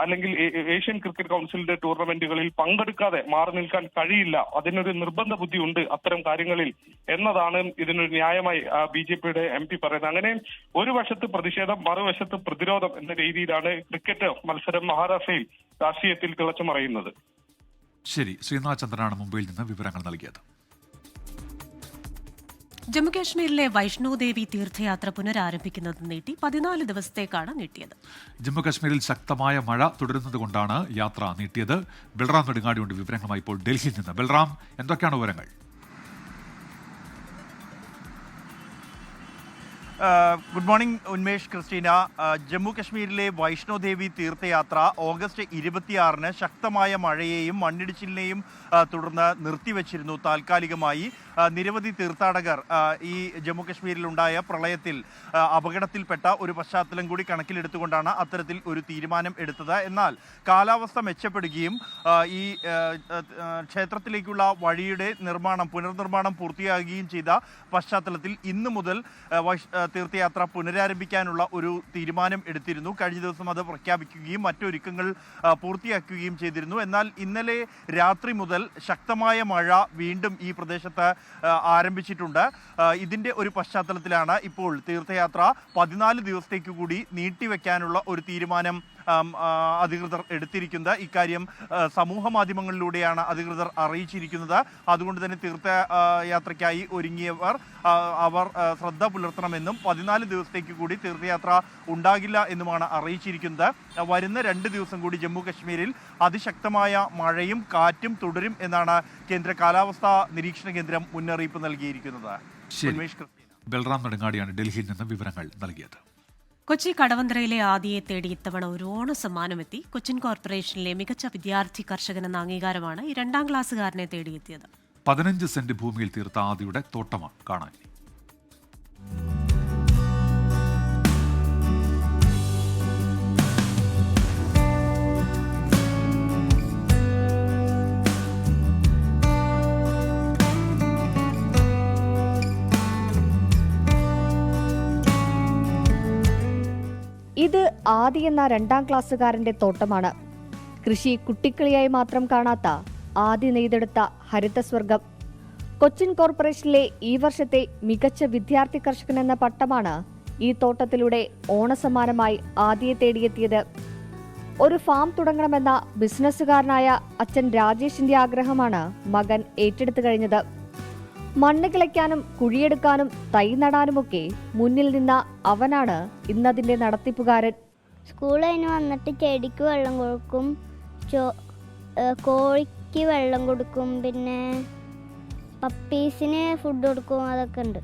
അല്ലെങ്കിൽ ഏഷ്യൻ ക്രിക്കറ്റ് കൗൺസിലിന്റെ ടൂർണമെന്റുകളിൽ പങ്കെടുക്കാതെ മാറി നിൽക്കാൻ കഴിയില്ല, അതിനൊരു നിർബന്ധ ബുദ്ധി ഉണ്ട് അത്തരം കാര്യങ്ങളിൽ എന്നതാണ് ഇതിനൊരു ന്യായമായി BJPയുടെ MP പറയുന്നത്. അങ്ങനെ ഒരു വശത്ത് പ്രതിഷേധം, മറുവശത്ത് പ്രതിരോധം എന്ന രീതിയിലാണ് ക്രിക്കറ്റ് മത്സരം മഹാരാഷ്ട്രയിൽ രാഷ്ട്രീയത്തിൽ തിളച്ചു മറയുന്നത്. ശരി, ശ്രീനാഥ് ചന്ദ്രനാണ് മുംബൈയിൽ നിന്ന് വിവരങ്ങൾ നൽകിയത്. ജമ്മുകാശ്മീരിലെ വൈഷ്ണോദേവി തീർത്ഥയാത്ര പുനരാരംഭിക്കുന്നത് നീട്ടി 14 ദിവസത്തേക്കാണ് നീട്ടിയത്. ജമ്മുകാശ്മീരിൽ ശക്തമായ മഴ തുടരുന്നതുകൊണ്ടാണ് യാത്ര നീട്ടിയത്. ബൽറാം നെടുങ്ങാടിയുണ്ട് വിവരങ്ങളുമായി ഇപ്പോൾ ഡൽഹിയിൽ നിന്ന്. ബൽറാം, എന്തൊക്കെയാണ് വിവരങ്ങൾ? Good morning Unmesh, Christina. Jammu കശ്മീരിലെ വൈഷ്ണോദേവി തീർത്ഥയാത്ര ഓഗസ്റ്റ് 26-ന് ശക്തമായ മഴയെയും മണ്ണിടിച്ചിലിനെയും തുടർന്ന് നിർത്തിവച്ചിരുന്നു താൽക്കാലികമായി. നിരവധി തീർത്ഥാടകർ ഈ ജമ്മു കശ്മീരിലുണ്ടായ പ്രളയത്തിൽ അപകടത്തിൽപ്പെട്ട ഒരു പശ്ചാത്തലം കൂടി കണക്കിലെടുത്തുകൊണ്ടാണ് അത്തരത്തിൽ ഒരു തീരുമാനം എടുത്തത്. എന്നാൽ കാലാവസ്ഥ മെച്ചപ്പെടുകയും ഈ ക്ഷേത്രത്തിലേക്കുള്ള വഴിയുടെ പുനർനിർമ്മാണം പൂർത്തിയാകുകയും ചെയ്ത പശ്ചാത്തലത്തിൽ ഇന്നു മുതൽ തീർത്ഥയാത്ര പുനരാരംഭിക്കാനുള്ള ഒരു തീരുമാനം എടുത്തിരുന്നു. കഴിഞ്ഞ ദിവസം അത് പ്രഖ്യാപിക്കുകയും മറ്റൊരുക്കങ്ങൾ പൂർത്തിയാക്കുകയും ചെയ്തിരുന്നു. എന്നാൽ ഇന്നലെ രാത്രി മുതൽ ശക്തമായ മഴ വീണ്ടും ഈ പ്രദേശത്ത് ആരംഭിച്ചിട്ടുണ്ട്. ഇതിൻ്റെ ഒരു പശ്ചാത്തലത്തിലാണ് ഇപ്പോൾ തീർത്ഥയാത്ര 14 ദിവസത്തേക്ക് കൂടി നീട്ടിവെക്കാനുള്ള ഒരു തീരുമാനം അധികൃതർ എടുത്തിരിക്കുന്നത്. ഇക്കാര്യം സമൂഹ മാധ്യമങ്ങളിലൂടെയാണ് അധികൃതർ അറിയിച്ചിരിക്കുന്നത്. അതുകൊണ്ട് തന്നെ തീർത്ഥയാത്രയ്ക്കായി ഒരുങ്ങിയവർ അവർ ശ്രദ്ധ പുലർത്തണമെന്നും 14 ദിവസത്തേക്ക് കൂടി തീർത്ഥയാത്ര ഉണ്ടാകില്ല എന്നുമാണ് അറിയിച്ചിരിക്കുന്നത്. വരുന്ന 2 ദിവസം കൂടി ജമ്മു കശ്മീരിൽ അതിശക്തമായ മഴയും കാറ്റും തുടരും എന്നാണ് കേന്ദ്ര കാലാവസ്ഥാ നിരീക്ഷണ കേന്ദ്രം മുന്നറിയിപ്പ് നൽകിയിരിക്കുന്നത്. ബൽറാം നെടുങ്ങാടിയാണ് ഡൽഹിയിൽ നിന്ന് വിവരങ്ങൾ നൽകിയത്. കൊച്ചി കടവന്ത്രയിലെ ആദിയെ തേടി ഇത്തവണ ഒരു ഓണസമ്മാനമെത്തി. കൊച്ചിൻ കോർപ്പറേഷനിലെ മികച്ച വിദ്യാർത്ഥി കർഷകനെന്ന അംഗീകാരമാണ് ഈ 2ാം ക്ലാസ്സുകാരനെ തേടിയെത്തിയത്. 15 സെന്റ് ഭൂമിയിൽ തീർത്ത ആദിയുടെ തോട്ടമാണ് കാണാൻ. ഇത് ആദി എന്ന 2ാം ക്ലാസ്സുകാരന്റെ തോട്ടമാണ്. കൃഷി കുട്ടിക്കളിയായി മാത്രം കാണാത്ത ആദി നെയ്തെടുത്ത ഹരിതസ്വർഗം. കൊച്ചിൻ കോർപ്പറേഷനിലെ ഈ വർഷത്തെ മികച്ച വിദ്യാർത്ഥി കർഷകൻ എന്ന പട്ടമാണ് ഈ തോട്ടത്തിലൂടെ ഓണസമ്മാനമായി ആദിയെ തേടിയെത്തിയത്. ഒരു ഫാം തുടങ്ങണമെന്ന ബിസിനസ്സുകാരനായ അച്ഛൻ രാജേഷിന്റെ ആഗ്രഹമാണ് മകൻ ഏറ്റെടുത്തു കഴിഞ്ഞത്. മണ്ണ് കിളയ്ക്കാനും കുഴിയെടുക്കാനും തൈ നടാനുമൊക്കെ മുന്നിൽ നിന്ന അവനാണ് ഇന്നതിന്റെ നടത്തിപ്പുകാരൻ. സ്കൂളിൽ അതിന് വന്നിട്ട് ചെടിക്ക് വെള്ളം കൊടുക്കും, കോഴിക്ക് വെള്ളം കൊടുക്കും, പിന്നെ പപ്പീസിന് ഫുഡ് കൊടുക്കും, അതൊക്കെ ഉണ്ട്.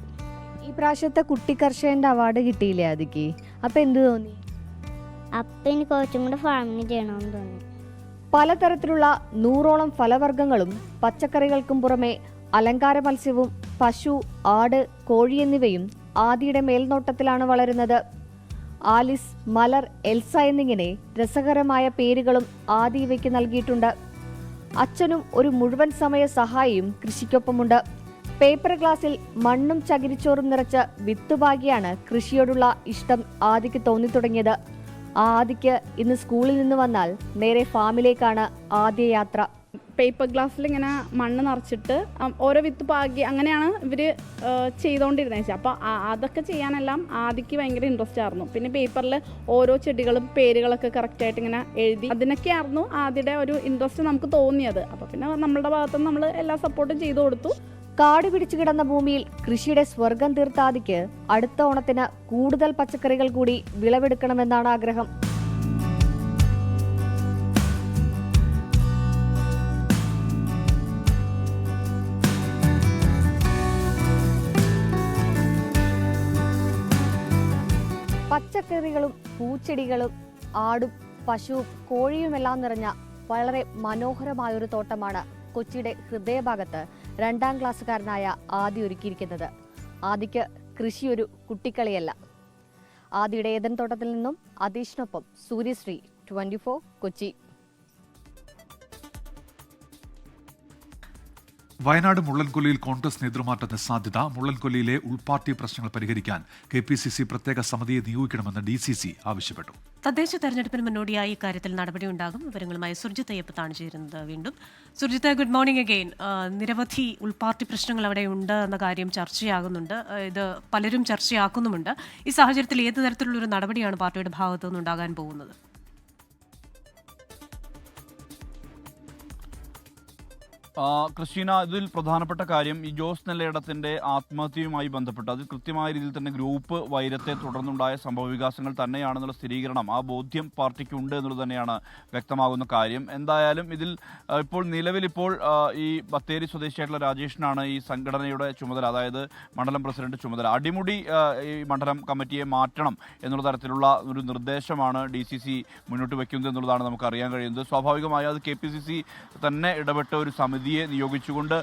ഈ പ്രാവശ്യത്തെ കുട്ടി കർഷകന്റെ അവാർഡ് കിട്ടിയില്ലേ ആദിക്ക്? അപ്പൊ എന്ത് തോന്നി? അപ്പം എനിക്ക് കുറച്ചും കൂടെ ഫാമിംഗ് ചെയ്യണമെന്ന് തോന്നി. പലതരത്തിലുള്ള 100ഓളം ഫലവർഗ്ഗങ്ങളും പച്ചക്കറികൾക്കും പുറമെ അലങ്കാര മത്സ്യവും പശു, ആട്, കോഴി എന്നിവയും ആദിയുടെ മേൽനോട്ടത്തിലാണ് വളരുന്നത്. ആലിസ്, മലർ, എൽസ എന്നിങ്ങനെ രസകരമായ പേരുകളും ആദി ഇവയ്ക്ക് നൽകിയിട്ടുണ്ട്. അച്ഛനും ഒരു മുഴുവൻ സമയ സഹായിയും കൃഷിക്കൊപ്പമുണ്ട്. പേപ്പർ ഗ്ലാസിൽ മണ്ണും ചകിരിച്ചോറും നിറച്ച് വിത്ത് പാകിയാണ് കൃഷിയോടുള്ള ഇഷ്ടം ആദിക്ക് തോന്നിത്തുടങ്ങിയത്. ആദിക്ക് ഇന്ന് സ്കൂളിൽ നിന്ന് വന്നാൽ നേരെ ഫാമിലേക്കാണ് ആദ്യ യാത്ര. പേപ്പർ ഗ്ലാസ്സിൽ ഇങ്ങനെ മണ്ണ് നിറച്ചിട്ട് ഓരോ വിത്ത് പാകി അങ്ങനെയാണ് ഇവർ ചെയ്തുകൊണ്ടിരുന്നത്. അപ്പോൾ അതൊക്കെ ചെയ്യാനെല്ലാം ആദിക്ക് ഭയങ്കര ഇൻട്രസ്റ്റ് ആയിരുന്നു. പിന്നെ പേപ്പറിൽ ഓരോ ചെടികളും പേരുകളൊക്കെ കറക്റ്റായിട്ട് ഇങ്ങനെ എഴുതി അതിനൊക്കെയായിരുന്നു ആദ്യയുടെ ഒരു ഇൻട്രസ്റ്റ് നമുക്ക് തോന്നിയത്. അപ്പോൾ പിന്നെ നമ്മളുടെ ഭാഗത്തുനിന്ന് നമ്മൾ എല്ലാ സപ്പോർട്ടും ചെയ്തു കൊടുത്തു. കാട് പിടിച്ചു കിടന്ന ഭൂമിയിൽ കൃഷിയുടെ സ്വർഗം തീർത്ത ആദിക്ക് അടുത്ത ഓണത്തിന് കൂടുതൽ പച്ചക്കറികൾ കൂടി വിളവെടുക്കണമെന്നാണ് ആഗ്രഹം. പച്ചക്കറികളും പൂച്ചെടികളും ആടും പശുവും കോഴിയുമെല്ലാം നിറഞ്ഞ വളരെ മനോഹരമായൊരു തോട്ടമാണ് കൊച്ചിയുടെ ഹൃദയഭാഗത്ത് 2ാം ക്ലാസ്സുകാരനായ ആദി ഒരുക്കിയിരിക്കുന്നത്. ആദിക്ക് കൃഷിയൊരു കുട്ടിക്കളിയല്ല. ആദിയുടെ ഏദൻ തോട്ടത്തിൽ നിന്നും അതീഷിനൊപ്പം സൂര്യശ്രീ, 24 കൊച്ചി. വയനാട് മുള്ളൻകൊല്ലിയിൽ കോൺഗ്രസ് നേതൃമാറ്റത്തിന് സാധ്യത. മുള്ളൻകൊല്ലിയിലെ ഉൾപാർട്ടി പ്രശ്നങ്ങൾ പരിഹരിക്കാൻ KPCC പ്രത്യേക സമിതിയെ നിയോഗിക്കണമെന്ന് DCC ആവശ്യപ്പെട്ടു. തദ്ദേശ തെരഞ്ഞെടുപ്പിന് മുന്നോടിയായി ഇക്കാര്യത്തിൽ നടപടിയുണ്ടാകും. വിവരങ്ങളുമായി സുർജിത്ത് അയ്യപ്പത്താണ് ചേരുന്നത്. വീണ്ടും സുർജിത്ത്, ഗുഡ് മോർണിംഗ് അഗെയിൻ. നിരവധി ഉൾപാർട്ടി പ്രശ്നങ്ങൾ അവിടെ ഉണ്ട് എന്ന കാര്യം ചർച്ചയാകുന്നുണ്ട്. ഇത് പലരും ചർച്ചയാക്കുന്നുമുണ്ട്. ഈ സാഹചര്യത്തിൽ ഏത് തരത്തിലുള്ള ഒരു നടപടിയാണ് പാർട്ടിയുടെ ഭാഗത്തു നിന്നുണ്ടാകാൻ പോകുന്നത്? ക്രിസ്റ്റീന, ഇതിൽ പ്രധാനപ്പെട്ട കാര്യം ഈ ജോസ് നെല്ലയിടത്തിൻ്റെ ആത്മഹത്യയുമായി ബന്ധപ്പെട്ട് അത് കൃത്യമായ രീതിയിൽ തന്നെ ഗ്രൂപ്പ് വൈരത്തെ തുടർന്നുണ്ടായ സംഭവവികാസങ്ങൾ തന്നെയാണെന്നുള്ള സ്ഥിരീകരണം, ആ ബോധ്യം പാർട്ടിക്കുണ്ട് എന്നുള്ളത് തന്നെയാണ് വ്യക്തമാകുന്ന കാര്യം. എന്തായാലും ഇതിൽ ഇപ്പോൾ നിലവിലിപ്പോൾ ഈ ബത്തേരി സ്വദേശിയായിട്ടുള്ള രാജേഷിനാണ് ഈ സംഘടനയുടെ ചുമതല, അതായത് മണ്ഡലം പ്രസിഡന്റ് ചുമതല. അടിമുടി ഈ മണ്ഡലം കമ്മിറ്റിയെ മാറ്റണം എന്നുള്ള തരത്തിലുള്ള ഒരു നിർദ്ദേശമാണ് DCC മുന്നോട്ട് വയ്ക്കുന്നത് എന്നുള്ളതാണ് നമുക്ക് അറിയാൻ കഴിയുന്നത്. സ്വാഭാവികമായി അത് KPCC തന്നെ ഇടപെട്ട ഒരു സമിതിയെ നിയോഗിച്ചുകൊണ്ട്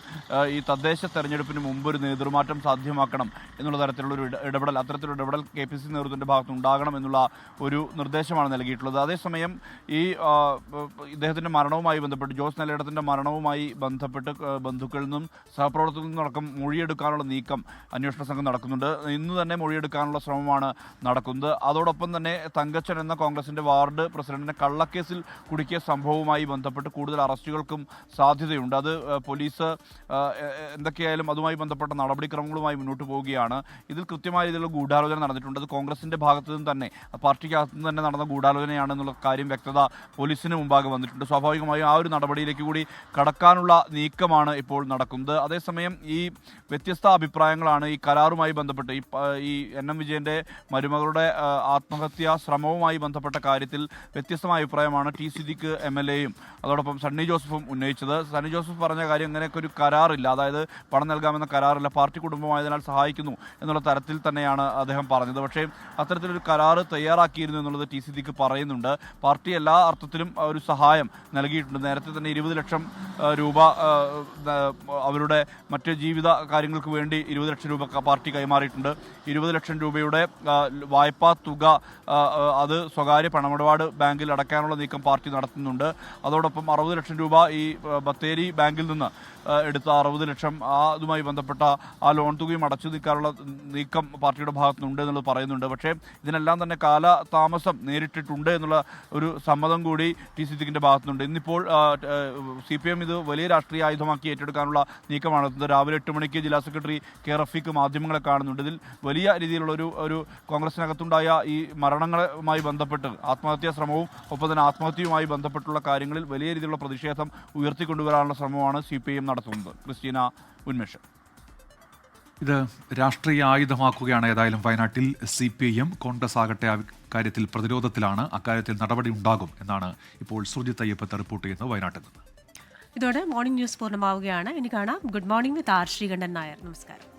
ഈ തദ്ദേശ തെരഞ്ഞെടുപ്പിന് മുമ്പ് ഒരു നേതൃമാറ്റം സാധ്യമാക്കണം എന്നുള്ള തരത്തിലുള്ള ഒരു ഇടപെടൽ, അത്തരത്തിലുള്ള ഇടപെടൽ KPCC നേതൃത്വത്തിൻ്റെ ഭാഗത്ത് ഉണ്ടാകണം എന്നുള്ള ഒരു നിർദ്ദേശമാണ് നൽകിയിട്ടുള്ളത്. അതേസമയം ഈ ഇദ്ദേഹത്തിൻ്റെ മരണവുമായി ബന്ധപ്പെട്ട്, ജോസ് നെല്ലയിടത്തിൻ്റെ മരണവുമായി ബന്ധപ്പെട്ട് ബന്ധുക്കളിൽ നിന്നും സഹപ്രവർത്തകരിൽ നിന്നടക്കം മൊഴിയെടുക്കാനുള്ള നീക്കം അന്വേഷണ സംഘം നടക്കുന്നുണ്ട്. ഇന്ന് തന്നെ മൊഴിയെടുക്കാനുള്ള ശ്രമമാണ് നടക്കുന്നത്. അതോടൊപ്പം തന്നെ തങ്കച്ചൻ എന്ന കോൺഗ്രസിൻ്റെ വാർഡ് പ്രസിഡന്റിനെ കള്ളക്കേസിൽ കുടുക്കിയ സംഭവവുമായി ബന്ധപ്പെട്ട് കൂടുതൽ അറസ്റ്റുകൾക്കും സാധ്യതയുണ്ട്. അത് പോലീസ് എന്തൊക്കെയായാലും അതുമായി ബന്ധപ്പെട്ട നടപടിക്രമങ്ങളുമായി മുന്നോട്ട് പോവുകയാണ്. ഇതിൽ കൃത്യമായ രീതിയിലുള്ള ഗൂഢാലോചന നടന്നിട്ടുണ്ട്. അത് കോൺഗ്രസിൻ്റെ ഭാഗത്തു നിന്ന് തന്നെ, പാർട്ടിക്കകത്തു നിന്ന് തന്നെ നടന്ന ഗൂഢാലോചനയാണെന്നുള്ള കാര്യം വ്യക്തത പോലീസിന് മുമ്പാകെ വന്നിട്ടുണ്ട്. സ്വാഭാവികമായും ആ ഒരു നടപടിയിലേക്ക് കൂടി കടക്കാനുള്ള നീക്കമാണ് ഇപ്പോൾ നടക്കുന്നത്. അതേസമയം ഈ വ്യത്യസ്ത അഭിപ്രായങ്ങളാണ് ഈ കരാറുമായി ബന്ധപ്പെട്ട്, ഈ NM വിജയൻ്റെ മരുമകളുടെ ആത്മഹത്യാ ശ്രമവുമായി ബന്ധപ്പെട്ട കാര്യത്തിൽ വ്യത്യസ്തമായ അഭിപ്രായമാണ് T സിദ്ദിഖ് MLA-യും അതോടൊപ്പം സണ്ണി ജോസഫും ഉന്നയിച്ചത്. സണ്ണി ജോസഫ് പറഞ്ഞ കാര്യം, ഇങ്ങനെയൊക്കെ ഒരു കരാറില്ല, അതായത് പണം നൽകാമെന്ന കരാറില്ല, പാർട്ടി കുടുംബമായതിനാൽ സഹായിക്കുന്നു എന്നുള്ള തരത്തിൽ തന്നെയാണ് അദ്ദേഹം പറഞ്ഞത്. പക്ഷേ അത്തരത്തിലൊരു കരാറ് തയ്യാറാക്കിയിരുന്നു എന്നുള്ളത് T സിദ്ദിഖ് പറയുന്നുണ്ട്. പാർട്ടി എല്ലാ അർത്ഥത്തിലും ഒരു സഹായം നൽകിയിട്ടുണ്ട്. നേരത്തെ തന്നെ 20 ലക്ഷം രൂപ അവരുടെ മറ്റ് ജീവിത കാര്യങ്ങൾക്ക് വേണ്ടി 20 ലക്ഷം രൂപ പാർട്ടി കൈമാറിയിട്ടുണ്ട്. 20 ലക്ഷം രൂപയുടെ വായ്പാ തുക അത് സ്വകാര്യ പണമിടപാട് ബാങ്കിൽ അടയ്ക്കാനുള്ള നീക്കം പാർട്ടി നടത്തുന്നുണ്ട്. അതോടൊപ്പം 60 ലക്ഷം രൂപ ഈ ബത്തേരി ബാങ്കിൽ നിന്ന് എടുത്ത 60 ലക്ഷം അതുമായി ബന്ധപ്പെട്ട ആ ലോൺ തുകയും അടച്ചു നീക്കാനുള്ള നീക്കം പാർട്ടിയുടെ ഭാഗത്തുനിന്നുണ്ട് എന്നുള്ളത് പറയുന്നുണ്ട്. പക്ഷേ ഇതിനെല്ലാം തന്നെ കാലതാമസം നേരിട്ടിട്ടുണ്ട് എന്നുള്ള ഒരു സമ്മതം കൂടി T സിദ്ദിഖിൻ്റെ ഭാഗത്തുനിന്നുണ്ട്. ഇന്നിപ്പോൾ CPM ഇത് വലിയ രാഷ്ട്രീയ ആയുധമാക്കി ഏറ്റെടുക്കാനുള്ള നീക്കമാണ് നടത്തുന്നത്. രാവിലെ 8 മണിക്ക് ജില്ലാ സെക്രട്ടറി K റഫീഖ് മാധ്യമങ്ങളെ കാണുന്നുണ്ട്. ഇതിൽ വലിയ രീതിയിലുള്ള ഒരു കോൺഗ്രസിനകത്തുണ്ടായ ഈ മരണങ്ങളുമായി ബന്ധപ്പെട്ട് ആത്മഹത്യാ ശ്രമവും ഒപ്പം തന്നെ ആത്മഹത്യയുമായി ബന്ധപ്പെട്ടുള്ള കാര്യങ്ങളിൽ വലിയ രീതിയിലുള്ള പ്രതിഷേധം ഉയർത്തിക്കൊണ്ടുവരാനുള്ള ശ്രമമാണ് CPM നടത്തുന്നത്. ക്രിസ്റ്റീന, ഉന്മേഷ്. ഇത് രാഷ്ട്രീയ ആയുധമാക്കുകയാണ് ഏതായാലും വയനാട്ടിൽ CPIM. കോൺഗ്രസ് ആകട്ടെ കാര്യത്തിൽ പ്രതിരോധത്തിലാണ്. അക്കാര്യത്തിൽ നടപടി ഉണ്ടാകും എന്നാണ് ഇപ്പോൾ സുർജിത്ത് അയ്യപ്പത്ത് റിപ്പോർട്ട് ചെയ്യുന്നത് വയനാട്ടിൽ നിന്ന്. ഇതോടെ മോർണിംഗ് ന്യൂസ് പൂർണ്ണമാവുകയാണ്. ഇനി കാണാം good morning with R. Sreekandan Nair. നമസ്കാരം.